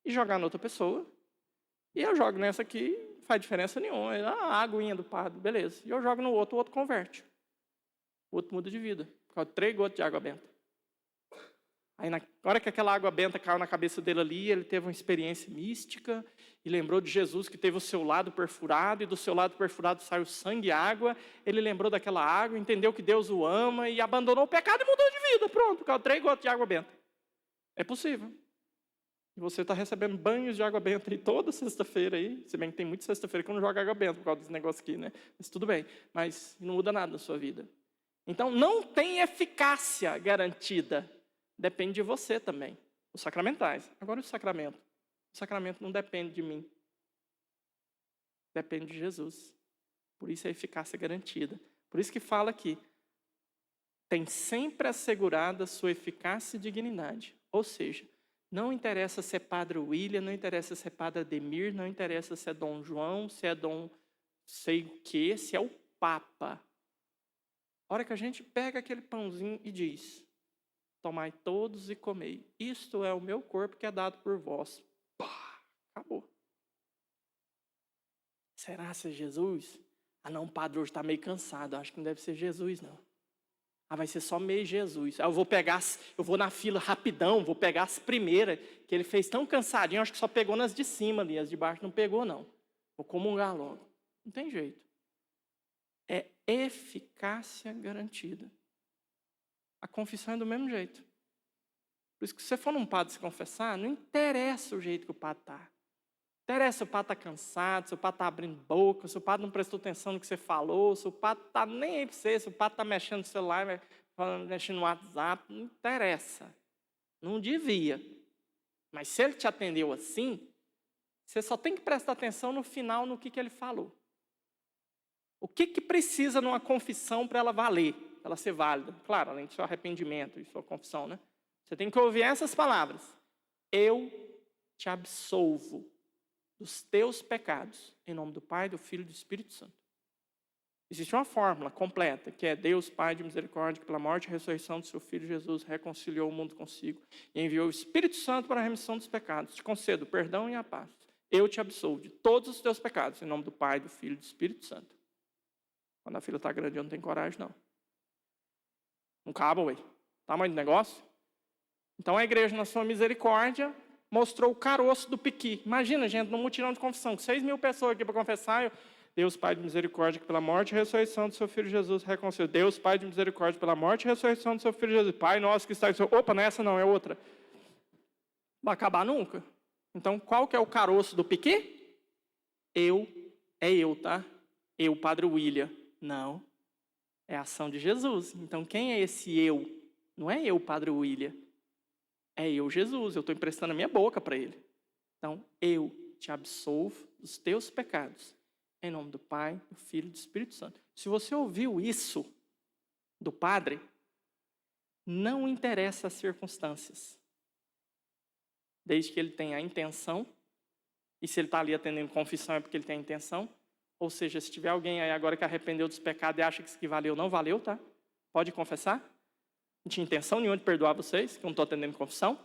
S1: e jogar noutra pessoa, e eu jogo nessa aqui, não faz diferença nenhuma. A aguinha do padre, beleza. E eu jogo no outro, o outro converte. O outro muda de vida, por causa de 3 gotas de água benta. Aí, na hora que aquela água benta caiu na cabeça dele ali, ele teve uma experiência mística e lembrou de Jesus que teve o seu lado perfurado, e do seu lado perfurado saiu sangue e água. Ele lembrou daquela água, entendeu que Deus o ama e abandonou o pecado e mudou de vida. Pronto, por causa de 3 gotas de água benta. É possível. E você está recebendo banhos de água benta aí toda sexta-feira aí. Se bem que tem muita sexta-feira que eu não jogo água benta por causa desse negócio aqui, né? Mas tudo bem. Mas não muda nada na sua vida. Então, não tem eficácia garantida. Depende de você também. Os sacramentais. Agora, o sacramento. O sacramento não depende de mim. Depende de Jesus. Por isso a eficácia garantida. Por isso que fala aqui. tem sempre assegurada sua eficácia e dignidade. Ou seja, não interessa se é Padre William, não interessa se é Padre Ademir, não interessa se é Dom João, se é Dom sei o quê, se é o Papa. A hora que a gente pega aquele pãozinho e diz: tomai todos e comei. Isto é o meu corpo que é dado por vós. Pá, acabou. Será que é Jesus? Ah não, o padre hoje está meio cansado. Acho que não deve ser Jesus, não. Ah, vai ser só meio Jesus. Ah, eu vou na fila rapidão, vou pegar as primeiras, que ele fez tão cansadinho, acho que só pegou nas de cima ali, as de baixo não pegou, não. Vou comungar logo. Não tem jeito. É eficácia garantida. A confissão é do mesmo jeito. Por isso que se você for num padre se confessar, não interessa o jeito que o padre está. Não interessa se o padre está cansado, se o padre está abrindo boca, se o padre não prestou atenção no que você falou, se o padre está nem aí para você, se o padre está mexendo no celular, mexendo no WhatsApp, não interessa. Não devia. Mas se ele te atendeu assim, você só tem que prestar atenção no final, no que ele falou. O que precisa numa confissão para ela valer, para ela ser válida? Claro, além do seu arrependimento e sua confissão, né? Você tem que ouvir essas palavras. Eu te absolvo dos teus pecados, em nome do Pai, do Filho e do Espírito Santo. Existe uma fórmula completa, que é Deus, Pai de misericórdia, que pela morte e ressurreição do seu Filho Jesus reconciliou o mundo consigo e enviou o Espírito Santo para a remissão dos pecados. Te concedo o perdão e a paz. Eu te absolvo de todos os teus pecados, em nome do Pai, do Filho e do Espírito Santo. Quando a fila está grande, eu não tenho coragem, não. Não cabe, ué. Tamanho do negócio. Então a igreja, na sua misericórdia, mostrou o caroço do piqui. Imagina, gente, num mutirão de confissão, com 6.000 pessoas aqui para confessar, Deus, Pai de misericórdia, que pela morte e ressurreição do seu Filho Jesus reconciliou. Deus, Pai de misericórdia, pela morte e ressurreição do seu Filho Jesus. Pai nosso que está em seu... Opa, não é essa não, é outra. Não vai acabar nunca. Então, qual que é o caroço do piqui? É eu, tá? Eu, Padre William. Não. É a ação de Jesus. Então, quem é esse eu? Não é eu, Padre William. É eu, Jesus. Eu estou emprestando a minha boca para ele. Então, eu te absolvo dos teus pecados. Em nome do Pai, do Filho e do Espírito Santo. Se você ouviu isso do Padre, não interessa as circunstâncias. Desde que ele tenha a intenção. E se ele está ali atendendo confissão é porque ele tem a intenção. Ou seja, se tiver alguém aí agora que arrependeu dos pecados e acha que isso que valeu, não valeu, tá? Pode confessar. Não tinha intenção nenhuma de perdoar vocês, que eu não estou atendendo confissão.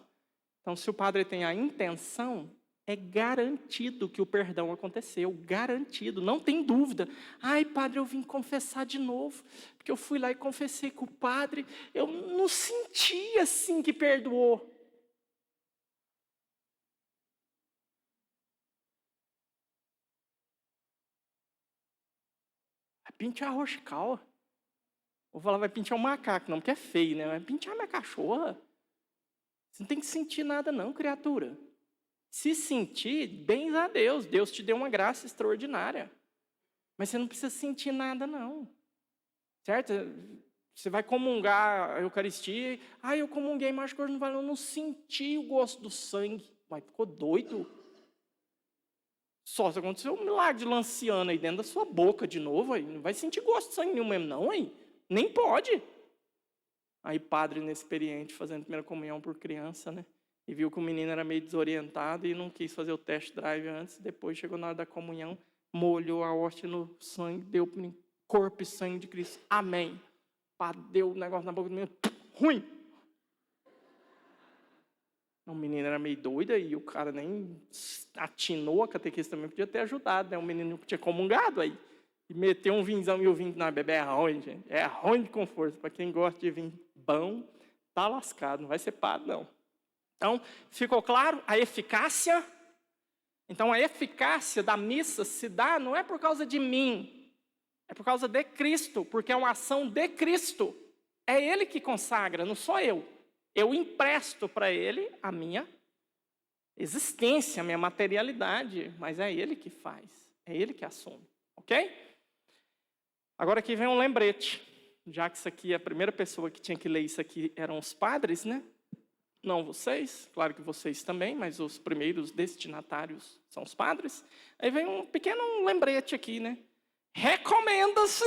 S1: Então, se o padre tem a intenção, é garantido que o perdão aconteceu. Garantido, não tem dúvida. Ai, padre, eu vim confessar de novo, porque eu fui lá e confessei com o padre. Eu não senti assim que perdoou. Pintar a roscal. Vou falar, vai pintar um macaco, não, porque é feio, né? Vai pintar minha cachorra. Você não tem que sentir nada, não, criatura. Se sentir, bens a Deus. Deus te deu uma graça extraordinária. Mas você não precisa sentir nada, não. Certo? Você vai comungar a Eucaristia. Ah, eu comunguei, mas acho que hoje não valeu. Eu não senti o gosto do sangue. Mas ficou doido. Só se acontecer um milagre de lanciano aí dentro da sua boca de novo, aí não vai sentir gosto de sangue nenhum mesmo, não, aí. Nem pode. Aí padre inexperiente fazendo primeira comunhão por criança, né? E viu que o menino era meio desorientado e não quis fazer o test drive antes. Depois chegou na hora da comunhão, molhou a hóstia no sangue, deu para o corpo e sangue de Cristo. Amém. Padre deu o negócio na boca do menino, ruim. O menino era meio doido e o cara nem atinou, a catequista também podia ter ajudado, né? O menino tinha comungado aí. E meteu um vinzão e o vinho na bebê é ruim, gente. É ruim de conforto. Para quem gosta de vinho bom, tá lascado. Não vai ser padre, não. Então, ficou claro? A eficácia. Então, a eficácia da missa se dá não é por causa de mim. É por causa de Cristo. Porque é uma ação de Cristo. É Ele que consagra, não sou eu. Eu empresto para Ele a minha existência, a minha materialidade. Mas é Ele que faz. É Ele que assume. Ok? Agora aqui vem um lembrete. Já que isso aqui, a primeira pessoa que tinha que ler isso aqui eram os padres, né? Não vocês, claro que vocês também, mas os primeiros destinatários são os padres. Aí vem um pequeno lembrete aqui, né? Recomenda-se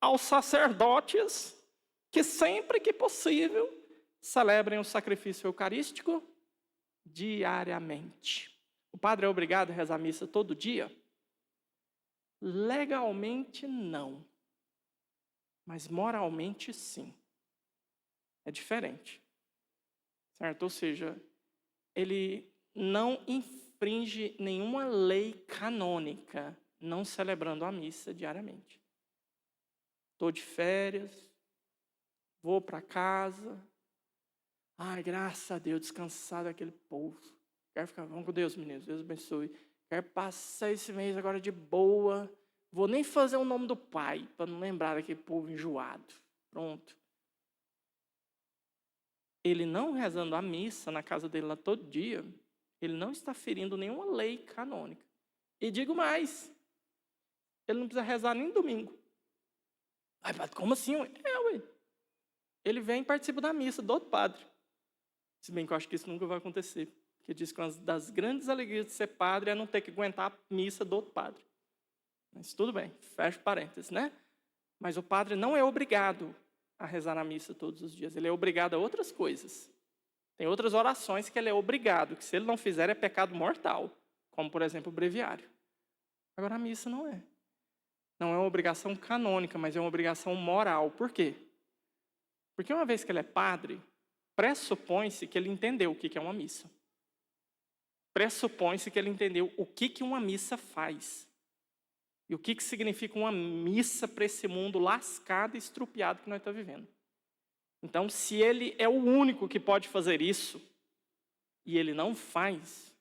S1: aos sacerdotes que sempre que possível, celebrem o sacrifício eucarístico diariamente. O padre é obrigado a rezar a missa todo dia? Legalmente, não. Mas moralmente, sim. É diferente. Certo? Ou seja, ele não infringe nenhuma lei canônica não celebrando a missa diariamente. Estou de férias, vou para casa. Ai, graças a Deus, descansar daquele povo. Quero ficar, vamos com Deus, meninos, Deus abençoe. Quero passar esse mês agora de boa. Vou nem fazer o nome do Pai, para não lembrar daquele povo enjoado. Pronto. Ele não rezando a missa na casa dele lá todo dia, ele não está ferindo nenhuma lei canônica. E digo mais, ele não precisa rezar nem domingo. Ai, padre, como assim? Ué? Ele vem e participa da missa do outro padre. Se bem que eu acho que isso nunca vai acontecer. Porque diz que uma das grandes alegrias de ser padre é não ter que aguentar a missa do outro padre. Mas tudo bem, fecha parênteses, né? Mas o padre não é obrigado a rezar na missa todos os dias. Ele é obrigado a outras coisas. Tem outras orações que ele é obrigado, que se ele não fizer é pecado mortal. Como, por exemplo, o breviário. Agora, a missa não é. Não é uma obrigação canônica, mas é uma obrigação moral. Por quê? Porque uma vez que ele é padre, pressupõe-se que ele entendeu o que é uma missa. Pressupõe-se que ele entendeu o que uma missa faz. E o que significa uma missa para esse mundo lascado e estrupiado que nós estamos vivendo. Então, se ele é o único que pode fazer isso, e ele não faz,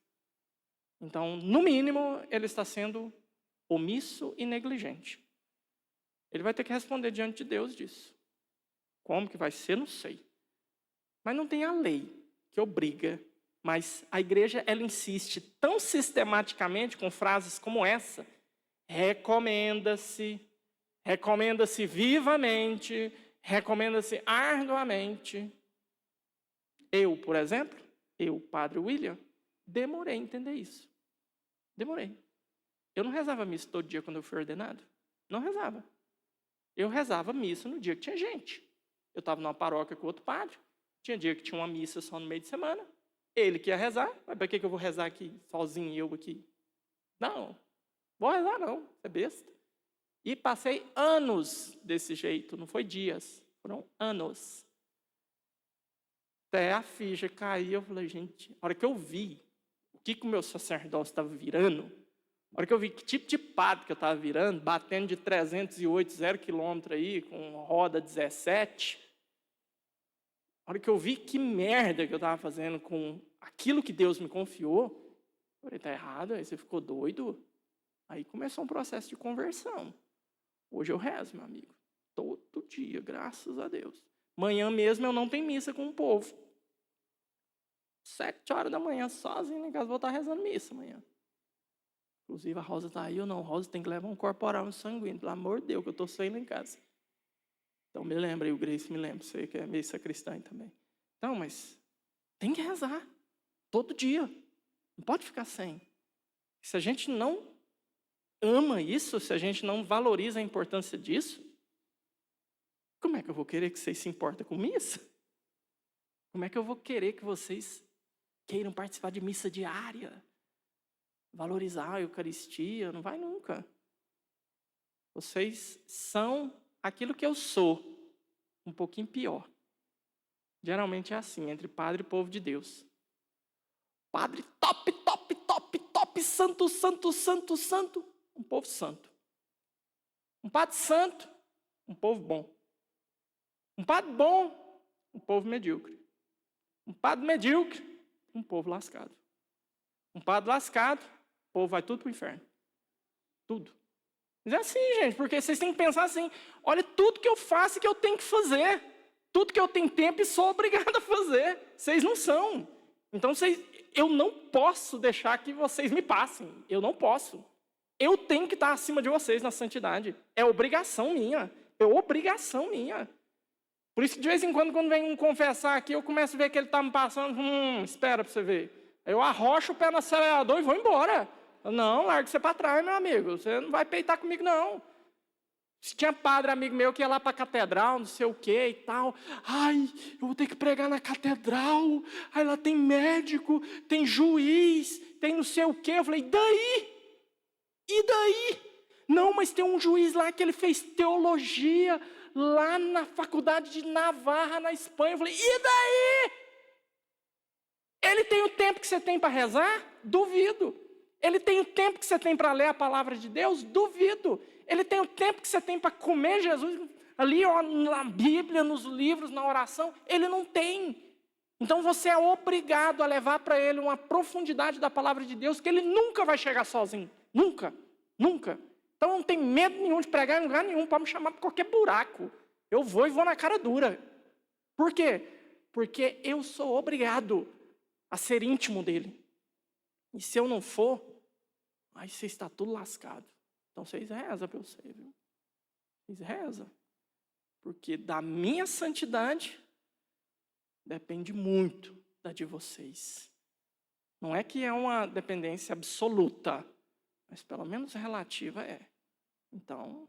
S1: então, no mínimo, ele está sendo omisso e negligente. Ele vai ter que responder diante de Deus disso. Como que vai ser, não sei. Mas não tem a lei que obriga. Mas a igreja, ela insiste tão sistematicamente com frases como essa. Recomenda-se vivamente, recomenda-se arduamente. Eu, por exemplo, padre William, demorei a entender isso. Demorei. Eu não rezava missa todo dia quando eu fui ordenado. Não rezava. Eu rezava missa no dia que tinha gente. Eu estava numa paróquia com outro padre. Tinha dia que tinha uma missa só no meio de semana. Ele que ia rezar. Mas para que eu vou rezar aqui, sozinho, eu aqui? Não. Vou rezar não, é besta. E passei anos desse jeito, não foi dias, foram anos. Até a ficha cair, eu falei, gente, a hora que eu vi o que o meu sacerdócio estava virando, a hora que eu vi que tipo de padre que eu estava virando, batendo de 308, 0 quilômetro aí, com roda 17, a hora que eu vi que merda que eu estava fazendo com aquilo que Deus me confiou, eu falei, tá errado, aí você ficou doido? Aí começou um processo de conversão. Hoje eu rezo, meu amigo. Todo dia, graças a Deus. Manhã mesmo eu não tenho missa com o povo. 7 horas da manhã, sozinho em casa, vou estar rezando missa amanhã. Inclusive a Rosa está aí ou não. Rosa tem que levar um corporal sanguíneo. Pelo amor de Deus, que eu estou saindo em casa. Então me lembra, e o Grace me lembra. Você que é meio sacristã também. Então, mas tem que rezar. Todo dia. Não pode ficar sem. Se a gente não ama isso, se a gente não valoriza a importância disso, como é que eu vou querer que vocês se importem com missa? Como é que eu vou querer que vocês queiram participar de missa diária? Valorizar a Eucaristia? Não vai nunca. Vocês são aquilo que eu sou, um pouquinho pior. Geralmente é assim, entre padre e povo de Deus. Padre top, top, top, top, santo, santo, santo, santo. Um povo santo. Um padre santo, um povo bom. Um padre bom, um povo medíocre. Um padre medíocre, um povo lascado. Um padre lascado, o povo vai tudo para o inferno. Tudo. Mas é assim, gente, porque vocês têm que pensar assim, olha tudo que eu faço e que eu tenho que fazer. Tudo que eu tenho tempo e sou obrigado a fazer. Vocês não são. Então, eu não posso deixar que vocês me passem. Eu não posso. Eu tenho que estar acima de vocês na santidade. É obrigação minha. É obrigação minha. Por isso que de vez em quando vem um confessar aqui, eu começo a ver que ele está me passando. Espera para você ver. Eu arrocho o pé no acelerador e vou embora. Não, larga você para trás, meu amigo. Você não vai peitar comigo, não. Tinha padre amigo meu que ia lá para a catedral, não sei o que e tal. Ai, eu vou ter que pregar na catedral. Aí lá tem médico, tem juiz, tem não sei o que. Eu falei, e daí? E daí? Não, mas tem um juiz lá que ele fez teologia lá na faculdade de Navarra, na Espanha. Eu falei, e daí? Ele tem o tempo que você tem para rezar? Duvido. Ele tem o tempo que você tem para ler a palavra de Deus? Duvido. Ele tem o tempo que você tem para comer Jesus ali, ó, na Bíblia, nos livros, na oração? Ele não tem. Então você é obrigado a levar para ele uma profundidade da palavra de Deus que ele nunca vai chegar sozinho. Nunca. Nunca. Então não tem medo nenhum de pregar em lugar nenhum. Pode me chamar para qualquer buraco. Eu vou e vou na cara dura. Por quê? Porque eu sou obrigado a ser íntimo dele. E se eu não for, aí você está tudo lascado. Então vocês rezam para eu ser, viu? Vocês rezam. Porque da minha santidade depende muito da de vocês. Não é que é uma dependência absoluta, mas pelo menos relativa é. Então,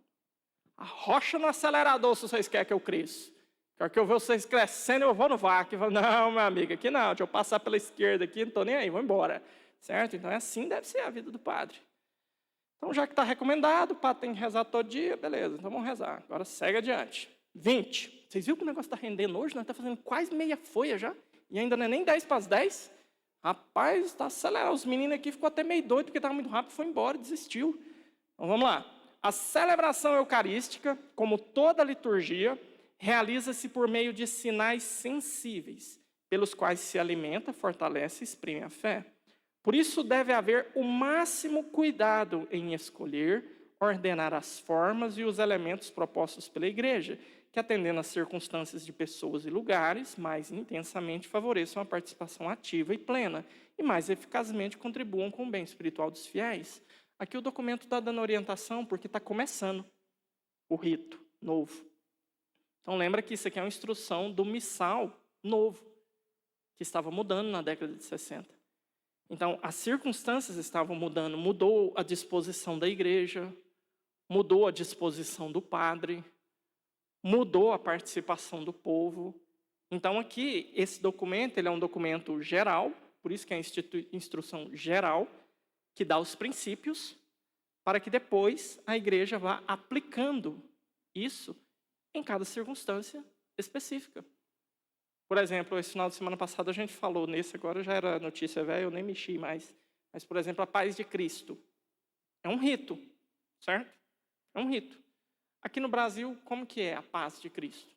S1: arrocha no acelerador se vocês querem que eu cresça. Quero que eu veja vocês crescendo, eu vou no vácuo. Não, meu amigo, aqui não. Deixa eu passar pela esquerda aqui, não estou nem aí, vou embora. Certo? Então, é assim deve ser a vida do padre. Então, já que está recomendado, o padre tem que rezar todo dia, beleza, então vamos rezar. Agora segue adiante. 20. Vocês viram que o negócio está rendendo hoje? Nós estamos fazendo quase meia folha já. E ainda não é nem 10 para as 10. Rapaz, está acelerado. Os meninos aqui ficou até meio doido, porque estava muito rápido, foi embora, desistiu. Então, vamos lá. A celebração eucarística, como toda liturgia, realiza-se por meio de sinais sensíveis, pelos quais se alimenta, fortalece e exprime a fé. Por isso deve haver o máximo cuidado em escolher, ordenar as formas e os elementos propostos pela igreja, que atendendo às circunstâncias de pessoas e lugares, mais intensamente favoreçam a participação ativa e plena, e mais eficazmente contribuam com o bem espiritual dos fiéis. Aqui o documento está dando orientação, porque está começando o rito novo. Então lembra que isso aqui é uma instrução do missal novo, que estava mudando na década de 60. Então, as circunstâncias estavam mudando, mudou a disposição da igreja, mudou a disposição do padre, mudou a participação do povo. Então, aqui, esse documento, ele é um documento geral, por isso que é a instrução geral, que dá os princípios, para que depois a igreja vá aplicando isso em cada circunstância específica. Por exemplo, esse final de semana passado a gente falou nesse, agora já era notícia velha, eu nem mexi mais. Mas, por exemplo, a paz de Cristo. É um rito, certo? É um rito. Aqui no Brasil, como que é a paz de Cristo?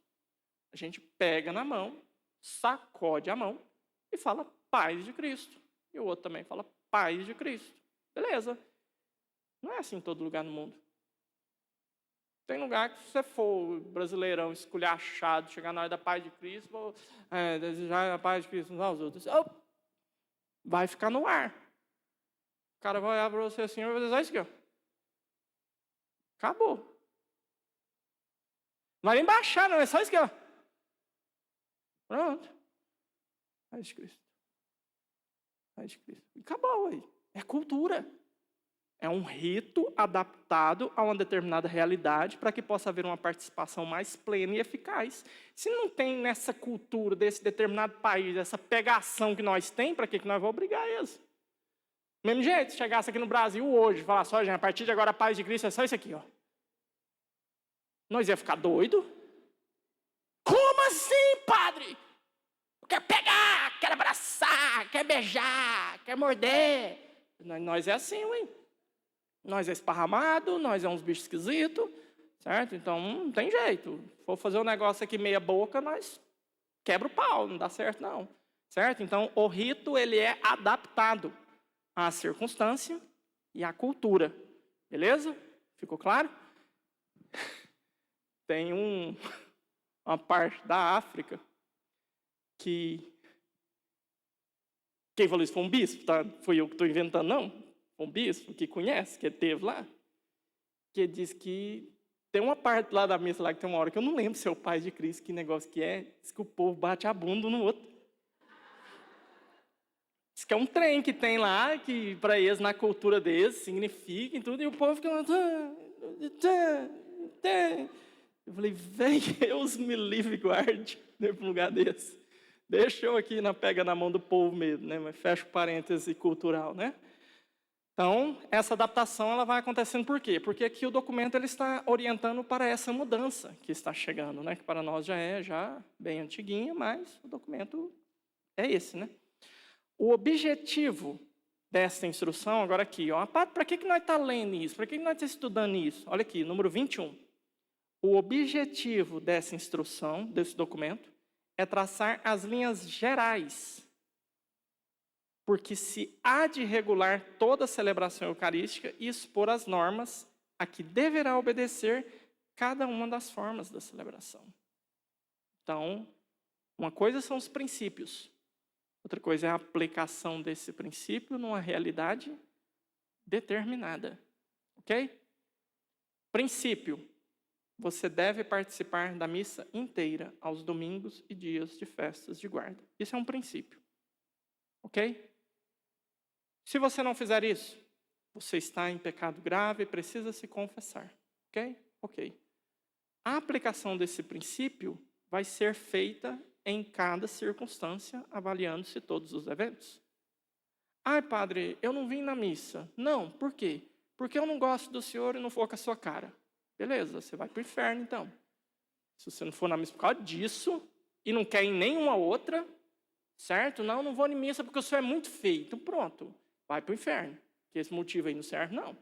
S1: A gente pega na mão, sacode a mão e fala paz de Cristo. E o outro também fala paz de Cristo. Beleza. Não é assim em todo lugar no mundo. Tem lugar que se você for brasileirão, esculhachado, chegar na hora da paz de Cristo, desejar a paz de Cristo uns aos outros, vai ficar no ar. O cara vai olhar para você assim e vai dizer, olha isso aqui, ó. Acabou. Não vai nem baixar, não, é só isso aqui, ó. Pronto. Paz de Cristo. Paz de Cristo. Acabou, aí. É cultura. É um rito adaptado a uma determinada realidade para que possa haver uma participação mais plena e eficaz. Se não tem nessa cultura desse determinado país, essa pegação que nós temos, para que nós vamos obrigar eles? Do mesmo jeito, se chegasse aqui no Brasil hoje, falar só, gente, a partir de agora a paz de Cristo é só isso aqui, ó. Nós ia ficar doido? Como assim, padre? Quer pegar, quer abraçar, quer beijar, quer morder. Nós é assim, ué. Nós é esparramado, nós é uns bichos esquisitos, certo? Então, não tem jeito. Se for fazer um negócio aqui meia boca, nós quebra o pau, não dá certo não. Certo? Então, o rito, ele é adaptado à circunstância e à cultura. Beleza? Ficou claro? Tem uma parte da África que... Quem falou isso foi um bispo, tá? Foi eu que estou inventando, não. Um bispo que conhece, que teve lá, que diz que tem uma parte lá da missa lá que tem uma hora que eu não lembro se é o Pai de Cristo, que negócio que é, diz que o povo bate a bunda um no outro. Diz que é um trem que tem lá, que para eles, na cultura deles, significa e tudo, e o povo fica lá, Tem. Eu falei, vem, Deus me livre e guarde, né, para um lugar desse. Deixa eu aqui pega na mão do povo mesmo, né? Mas fecha o parêntese cultural, né? Então, essa adaptação ela vai acontecendo por quê? Porque aqui o documento ele está orientando para essa mudança que está chegando, né? Que para nós já é bem antiguinha, mas o documento é esse, né? O objetivo dessa instrução, agora aqui, ó, para que nós estamos lendo isso? Para que nós estamos estudando isso? Olha aqui, número 21. O objetivo dessa instrução, desse documento, é traçar as linhas gerais, porque se há de regular toda a celebração eucarística e expor as normas a que deverá obedecer cada uma das formas da celebração. Então, uma coisa são os princípios, outra coisa é a aplicação desse princípio numa realidade determinada. Ok? Princípio. Você deve participar da missa inteira aos domingos e dias de festas de guarda. Isso é um princípio. Ok? Se você não fizer isso, você está em pecado grave e precisa se confessar. Ok? Ok. A aplicação desse princípio vai ser feita em cada circunstância, avaliando-se todos os eventos. Ai, padre, eu não vim na missa. Não, por quê? Porque eu não gosto do senhor e não vou com a sua cara. Beleza, você vai para o inferno, então. Se você não for na missa por causa disso, e não quer ir em nenhuma outra, certo? Não vou em missa porque o senhor é muito feio. Então pronto, vai para o inferno. Que esse motivo aí não serve, não.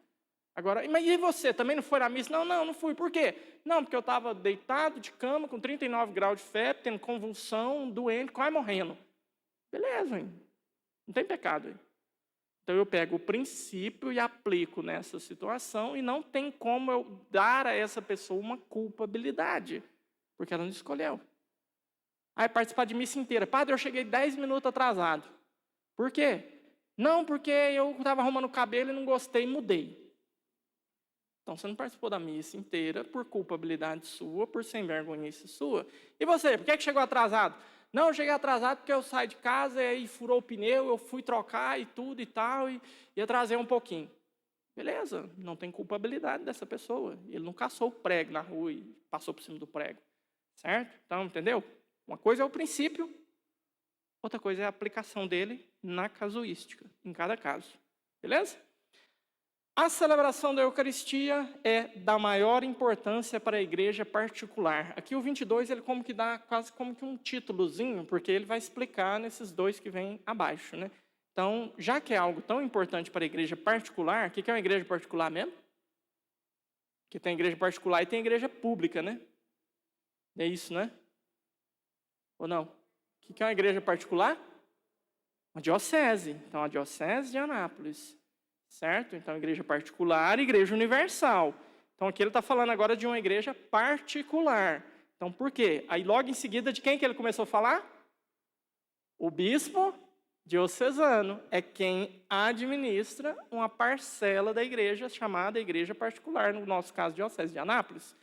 S1: Agora, mas e você, também não foi na missa? Não fui. Por quê? Não, porque eu estava deitado de cama, com 39 graus de febre, tendo convulsão, doente, quase morrendo. Beleza, hein? Não tem pecado aí. Então, eu pego o princípio e aplico nessa situação e não tem como eu dar a essa pessoa uma culpabilidade, porque ela não escolheu. Aí, participar de missa inteira. Padre, eu cheguei 10 minutos atrasado. Por quê? Não, porque eu estava arrumando o cabelo e não gostei e mudei. Então, você não participou da missa inteira por culpabilidade sua, por sem vergonhice sua. E você, por que chegou atrasado? Não, eu cheguei atrasado porque eu saí de casa e furou o pneu, eu fui trocar e tudo e tal, e atrasei um pouquinho. Beleza, não tem culpabilidade dessa pessoa. Ele não caçou o prego na rua e passou por cima do prego. Certo? Então, entendeu? Uma coisa é o princípio, outra coisa é a aplicação dele na casuística, em cada caso. Beleza? A celebração da Eucaristia é da maior importância para a igreja particular. Aqui o 22 ele como que dá quase como que um títulozinho, porque ele vai explicar nesses dois que vêm abaixo, né? Então, já que é algo tão importante para a igreja particular, o que é uma igreja particular mesmo? Porque tem igreja particular e tem igreja pública, né? É isso, né? Ou não? O que é uma igreja particular? Uma diocese. Então, a diocese de Anápolis. Certo? Então, igreja particular e igreja universal. Então, aqui ele está falando agora de uma igreja particular. Então, por quê? Aí, logo em seguida, de quem que ele começou a falar? O bispo diocesano é quem administra uma parcela da igreja chamada igreja particular, no nosso caso, diocese de Anápolis.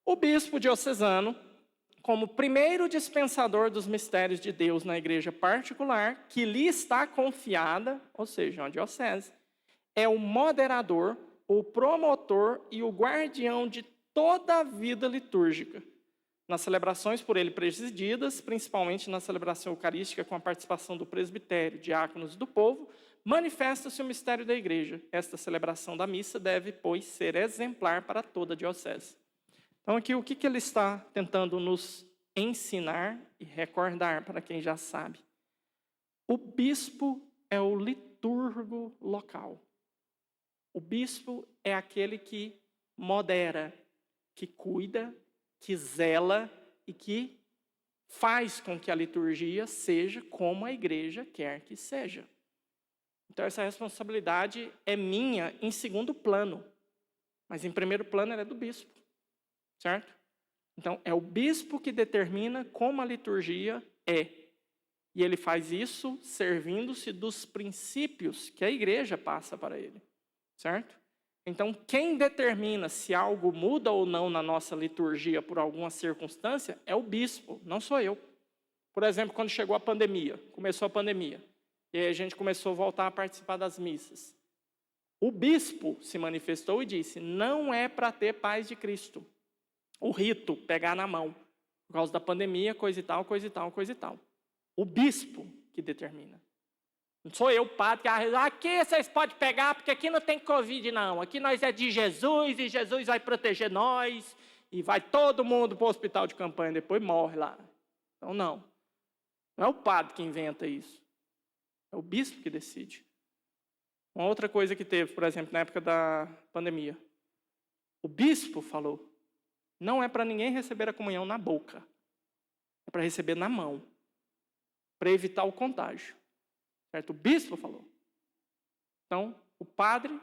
S1: O bispo diocesano, como primeiro dispensador dos mistérios de Deus na igreja particular, que lhe está confiada, ou seja, uma diocese, é o moderador, o promotor e o guardião de toda a vida litúrgica. Nas celebrações por ele presididas, principalmente na celebração eucarística com a participação do presbitério, diáconos e do povo, manifesta-se o mistério da igreja. Esta celebração da missa deve, pois, ser exemplar para toda a diocese. Então, aqui, o que ele está tentando nos ensinar e recordar para quem já sabe? O bispo é o liturgo local. O bispo é aquele que modera, que cuida, que zela e que faz com que a liturgia seja como a igreja quer que seja. Então, essa responsabilidade é minha em segundo plano, mas em primeiro plano ela é do bispo, certo? Então, é o bispo que determina como a liturgia é. E ele faz isso servindo-se dos princípios que a igreja passa para ele. Certo? Então, quem determina se algo muda ou não na nossa liturgia por alguma circunstância é o bispo, não sou eu. Por exemplo, quando chegou a pandemia, começou a pandemia, e aí a gente começou a voltar a participar das missas. O bispo se manifestou e disse, não é para ter paz de Cristo. o rito pegar na mão. Por causa da pandemia, coisa e tal, coisa e tal, coisa e tal. O bispo que determina. Não sou eu, padre, que aqui vocês podem pegar, porque aqui não tem Covid, não. Aqui nós é de Jesus, e Jesus vai proteger nós, e vai todo mundo para o hospital de campanha, depois morre lá. Então, não. Não é o padre que inventa isso. É o bispo que decide. Uma outra coisa que teve, por exemplo, na época da pandemia. O bispo falou, não é para ninguém receber a comunhão na boca. É para receber na mão. Para evitar o contágio. Certo? O bispo falou. Então, o padre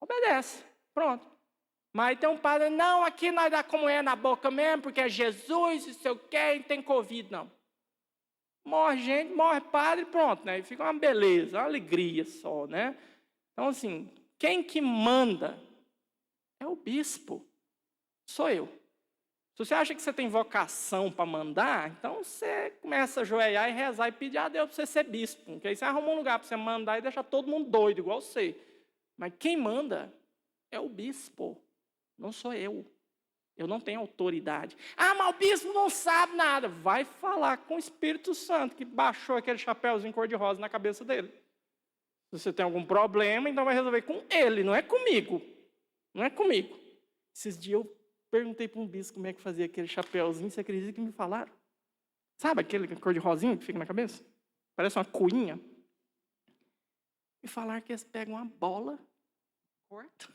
S1: obedece. Pronto. Mas tem um padre, não, aqui nós dá comunhão na boca mesmo, porque é Jesus, e sei o quê, e tem Covid, não. Morre gente, morre padre, pronto, né? E fica uma beleza, uma alegria só, né? Então, assim, quem que manda é o bispo. Sou eu. Se você acha que você tem vocação para mandar, então você começa a ajoelhar e rezar e pedir a Deus para você ser bispo. Porque aí você arruma um lugar para você mandar e deixar todo mundo doido, igual você. Mas quem manda é o bispo, não sou eu. Eu não tenho autoridade. Ah, mas o bispo não sabe nada. Vai falar com o Espírito Santo, que baixou aquele chapéuzinho cor-de-rosa na cabeça dele. Se você tem algum problema, então vai resolver com ele, não é comigo. Não é comigo. Esses dias eu perguntei para um bispo como é que fazia aquele chapéuzinho, você acredita que me falaram? Sabe aquele cor-de-rosinha que fica na cabeça? Parece uma coinha. Me falaram que eles pegam uma bola, cortam,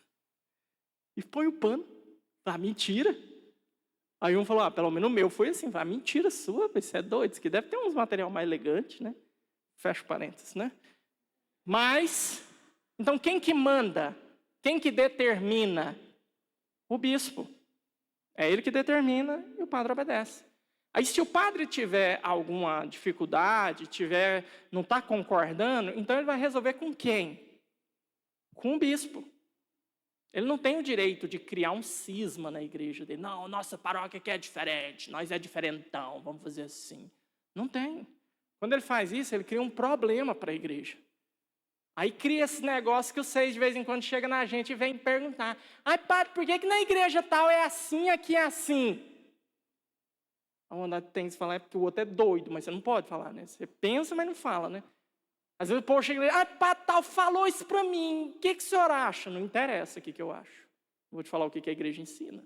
S1: e põe o pano. Ah, mentira. Aí um falou, pelo menos o meu foi assim. Mentira sua, você é doido. Isso aqui deve ter uns material mais elegante, né? Fecha parênteses, né? Mas, então quem que manda? Quem que determina? O bispo. É ele que determina e o padre obedece. Aí se o padre tiver alguma dificuldade, não está concordando, então ele vai resolver com quem? Com o bispo. Ele não tem o direito de criar um cisma na igreja dele. Não, nossa paróquia aqui é diferente, nós é diferentão, vamos fazer assim. Não tem. Quando ele faz isso, ele cria um problema para a igreja. Aí cria esse negócio que vocês de vez em quando chegam na gente e vêm perguntar. Ai, padre, por que na igreja tal é assim, aqui é assim? A vontade tem que falar é porque o outro é doido, mas você não pode falar, né? Você pensa, mas não fala, né? Às vezes o povo chega e diz, padre tal falou isso para mim, o que o senhor acha? Não interessa o que eu acho. Vou te falar o que a igreja ensina.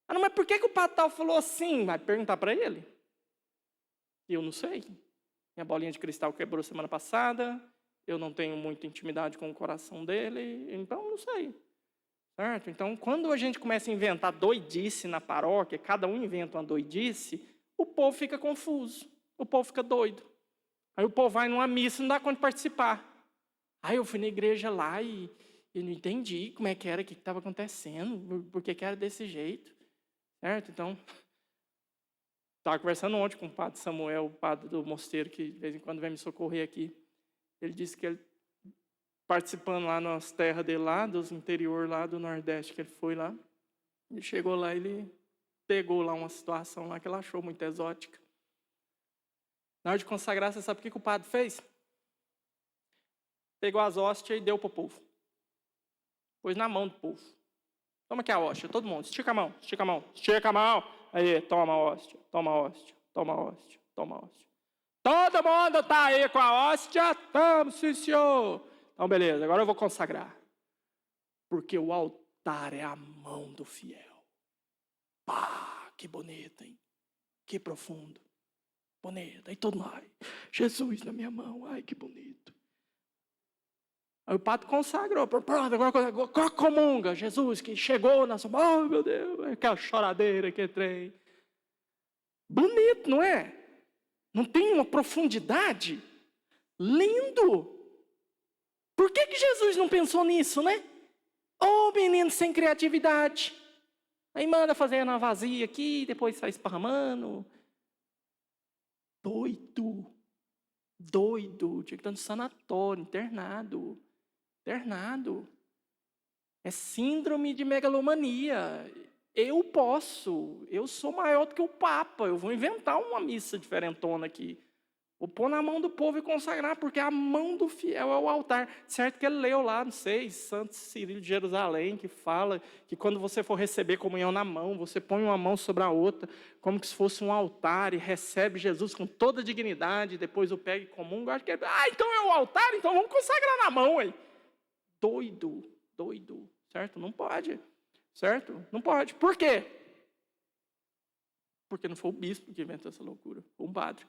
S1: Não, mas por que o padre tal falou assim? Vai perguntar para ele. Eu não sei. Minha bolinha de cristal quebrou semana passada, eu não tenho muita intimidade com o coração dele, então não sei. Certo? Então, quando a gente começa a inventar doidice na paróquia, cada um inventa uma doidice, o povo fica confuso, o povo fica doido. Aí o povo vai numa missa e não dá conta de participar. Aí eu fui na igreja lá e não entendi como é que era, o que estava acontecendo, por que era desse jeito. Certo? Então, estava conversando ontem com o padre Samuel, o padre do mosteiro, que de vez em quando vem me socorrer aqui. Ele disse que ele, participando lá nas terras dele, lá dos interior, lá do Nordeste, que ele foi lá, ele chegou lá, ele pegou lá uma situação lá que ele achou muito exótica. Na hora de consagrar, você sabe o que o padre fez? Pegou as hóstias e deu para o povo. Pôs na mão do povo. Toma aqui a hóstia, todo mundo, estica a mão, estica a mão, estica a mão. Aí, toma a hóstia, toma a hóstia, toma a hóstia, toma a hóstia. Todo mundo está aí com a hóstia? Estamos, sim, senhor. Então, beleza, agora eu vou consagrar. Porque o altar é a mão do fiel. Pá, que bonito, hein? Que profundo. Bonito. Aí todo mundo, ai, Jesus na minha mão, ai, que bonito. Aí o padre consagrou. Pronto, agora comunga. Jesus que chegou na sua mão, oh, meu Deus, aquela choradeira que trem. Bonito, não é? Não tem uma profundidade? Lindo! Por que Jesus não pensou nisso, né? Ô, menino sem criatividade. Aí manda fazer na vazia aqui, depois sai esparramando. Doido. Tinha que estar no sanatório, internado. É síndrome de megalomania. Eu sou maior do que o Papa. Eu vou inventar uma missa diferentona aqui. Vou pôr na mão do povo e consagrar, porque a mão do fiel é o altar. Certo que ele leu lá, não sei, Santo Cirilo de Jerusalém, que fala que quando você for receber comunhão na mão, você põe uma mão sobre a outra, como se fosse um altar, e recebe Jesus com toda a dignidade, depois o pega e comunga. Acho que então é o altar, então vamos consagrar na mão, hein? Doido, certo? Não pode, certo? Não pode. Por quê? Porque não foi o bispo que inventou essa loucura, foi um padre.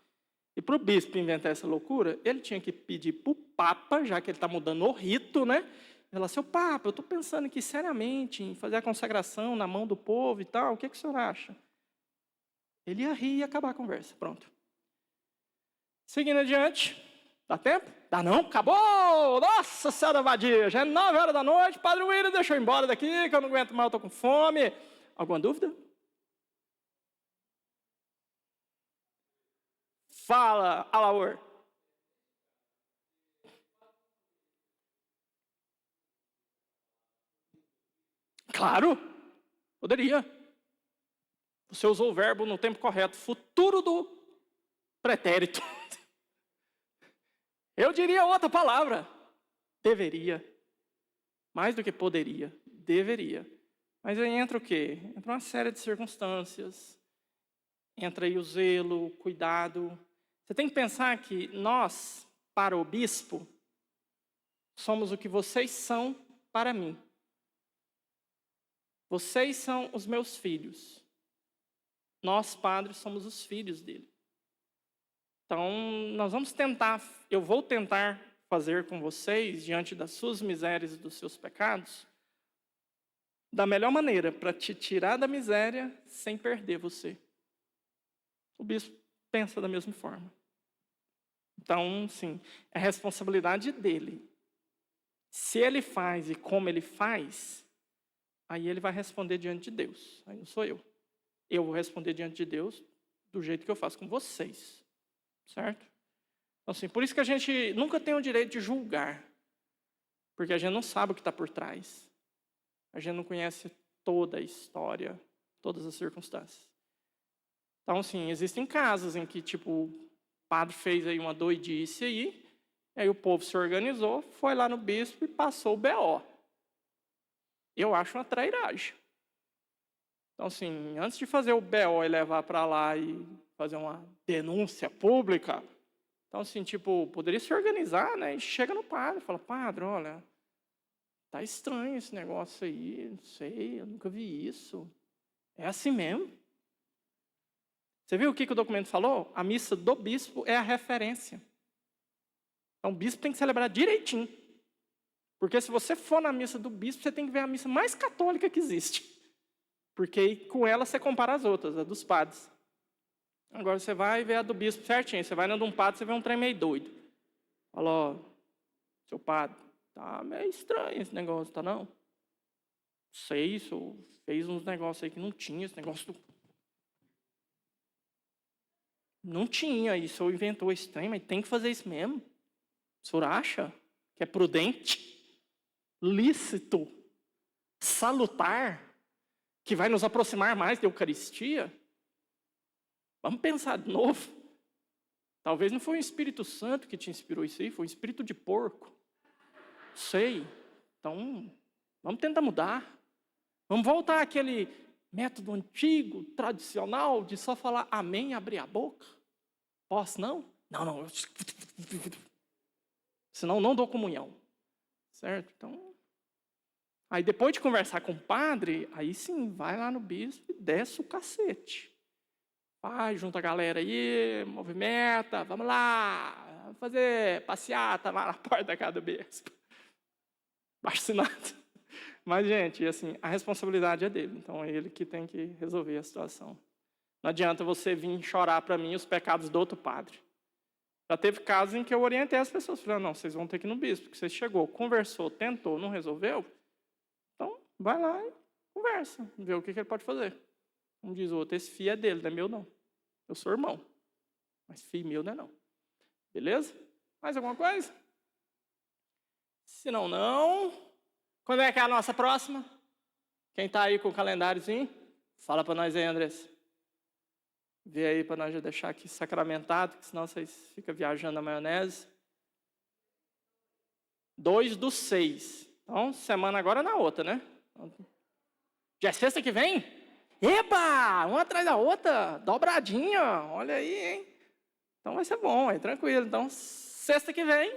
S1: E para o bispo inventar essa loucura, ele tinha que pedir para o Papa, já que ele está mudando o rito, né? Ele falou assim, Papa, eu estou pensando aqui seriamente em fazer a consagração na mão do povo e tal, o que o senhor acha? Ele ia rir e ia acabar a conversa, pronto. Seguindo adiante, dá tempo? Dá não? Acabou! Nossa Senhora vadia, já é 9 horas da noite, Padre William deixa eu ir embora daqui, que eu não aguento mais, eu estou com fome. Alguma dúvida? Fala, Alaor. Claro, poderia. Você usou o verbo no tempo correto, futuro do pretérito. Eu diria outra palavra, deveria. Mais do que poderia, deveria. Mas aí entra o quê? Entra uma série de circunstâncias. Entra aí o zelo, o cuidado. Você tem que pensar que nós, para o bispo, somos o que vocês são para mim. Vocês são os meus filhos. Nós, padres, somos os filhos dele. Então, nós vamos tentar, eu vou tentar fazer com vocês, diante das suas misérias e dos seus pecados, da melhor maneira, para te tirar da miséria sem perder você. O bispo pensa da mesma forma. Então, sim, é responsabilidade dele. Se ele faz e como ele faz, aí ele vai responder diante de Deus. Aí não sou eu. Eu vou responder diante de Deus do jeito que eu faço com vocês. Certo? Então, assim, por isso que a gente nunca tem o direito de julgar. Porque a gente não sabe o que está por trás. A gente não conhece toda a história, todas as circunstâncias. Então, assim, existem casos em que, tipo, o padre fez aí uma doidice aí o povo se organizou, foi lá no bispo e passou o BO. Eu acho uma trairagem. Então, assim, antes de fazer o BO e levar para lá e fazer uma denúncia pública, então, assim, tipo, poderia se organizar, né? E chega no padre, fala, padre, olha, tá estranho esse negócio aí, não sei, eu nunca vi isso. É assim mesmo. Você viu o que o documento falou? A missa do bispo é a referência. Então, o bispo tem que celebrar direitinho. Porque se você for na missa do bispo, você tem que ver a missa mais católica que existe. Porque com ela você compara as outras, a dos padres. Agora você vai ver a do bispo certinho. Você vai na de um padre, você vê um trem meio doido. Fala, ó, seu padre, tá meio estranho esse negócio, tá não? Sei, isso fez uns negócios aí que não tinha, esse negócio do... Não tinha, isso eu inventou esse trem, mas tem que fazer isso mesmo. O senhor acha que é prudente, lícito, salutar, que vai nos aproximar mais da Eucaristia? Vamos pensar de novo. Talvez não foi o Espírito Santo que te inspirou isso aí, foi o espírito de porco. Sei. Então, vamos tentar mudar. Vamos voltar àquele método antigo, tradicional, de só falar amém e abrir a boca. Posso não? Não. Senão não dou comunhão. Certo? Então, aí depois de conversar com o padre, aí sim, vai lá no bispo e desce o cacete. Vai, junta a galera aí, movimenta, vamos lá, vamos fazer passeata lá na porta da casa do bispo. Baixo-assinado. Mas, gente, assim, a responsabilidade é dele, então é ele que tem que resolver a situação. Não adianta você vir chorar para mim os pecados do outro padre. Já teve casos em que eu orientei as pessoas, falei, não, vocês vão ter que ir no bispo, porque você chegou, conversou, tentou, não resolveu, então vai lá e conversa, vê o que ele pode fazer. Um diz o outro, esse filho é dele, não é meu não. Eu sou irmão, mas filho meu não é não. Beleza? Mais alguma coisa? Se não, não. Quando é que é a nossa próxima? Quem está aí com o calendáriozinho? Fala para nós aí, Andrés. Vê aí para nós já deixar aqui sacramentado, que senão vocês ficam viajando na maionese. 2/6. Então, semana agora na outra, né? Já é sexta que vem? Eba! Uma atrás da outra, dobradinha. Olha aí, hein? Então vai ser bom, é tranquilo. Então, sexta que vem,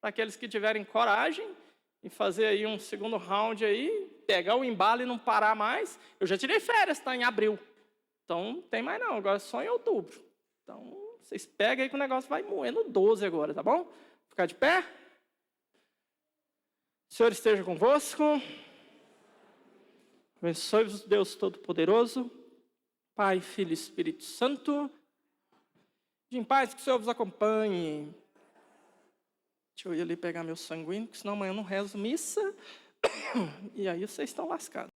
S1: para aqueles que tiverem coragem e fazer aí um segundo round aí, pegar o embalo e não parar mais. Eu já tirei férias, tá? Em abril. Então, não tem mais não, agora só em outubro. Então, vocês pegam aí que o negócio vai moendo 12 agora, tá bom? Ficar de pé. O Senhor esteja convosco. Abençoe-vos, Deus Todo-Poderoso, Pai, Filho e Espírito Santo. De paz, que o Senhor vos acompanhe. Deixa eu ir ali pegar meu sanguíneo, porque senão amanhã eu não rezo missa. E aí vocês estão lascados.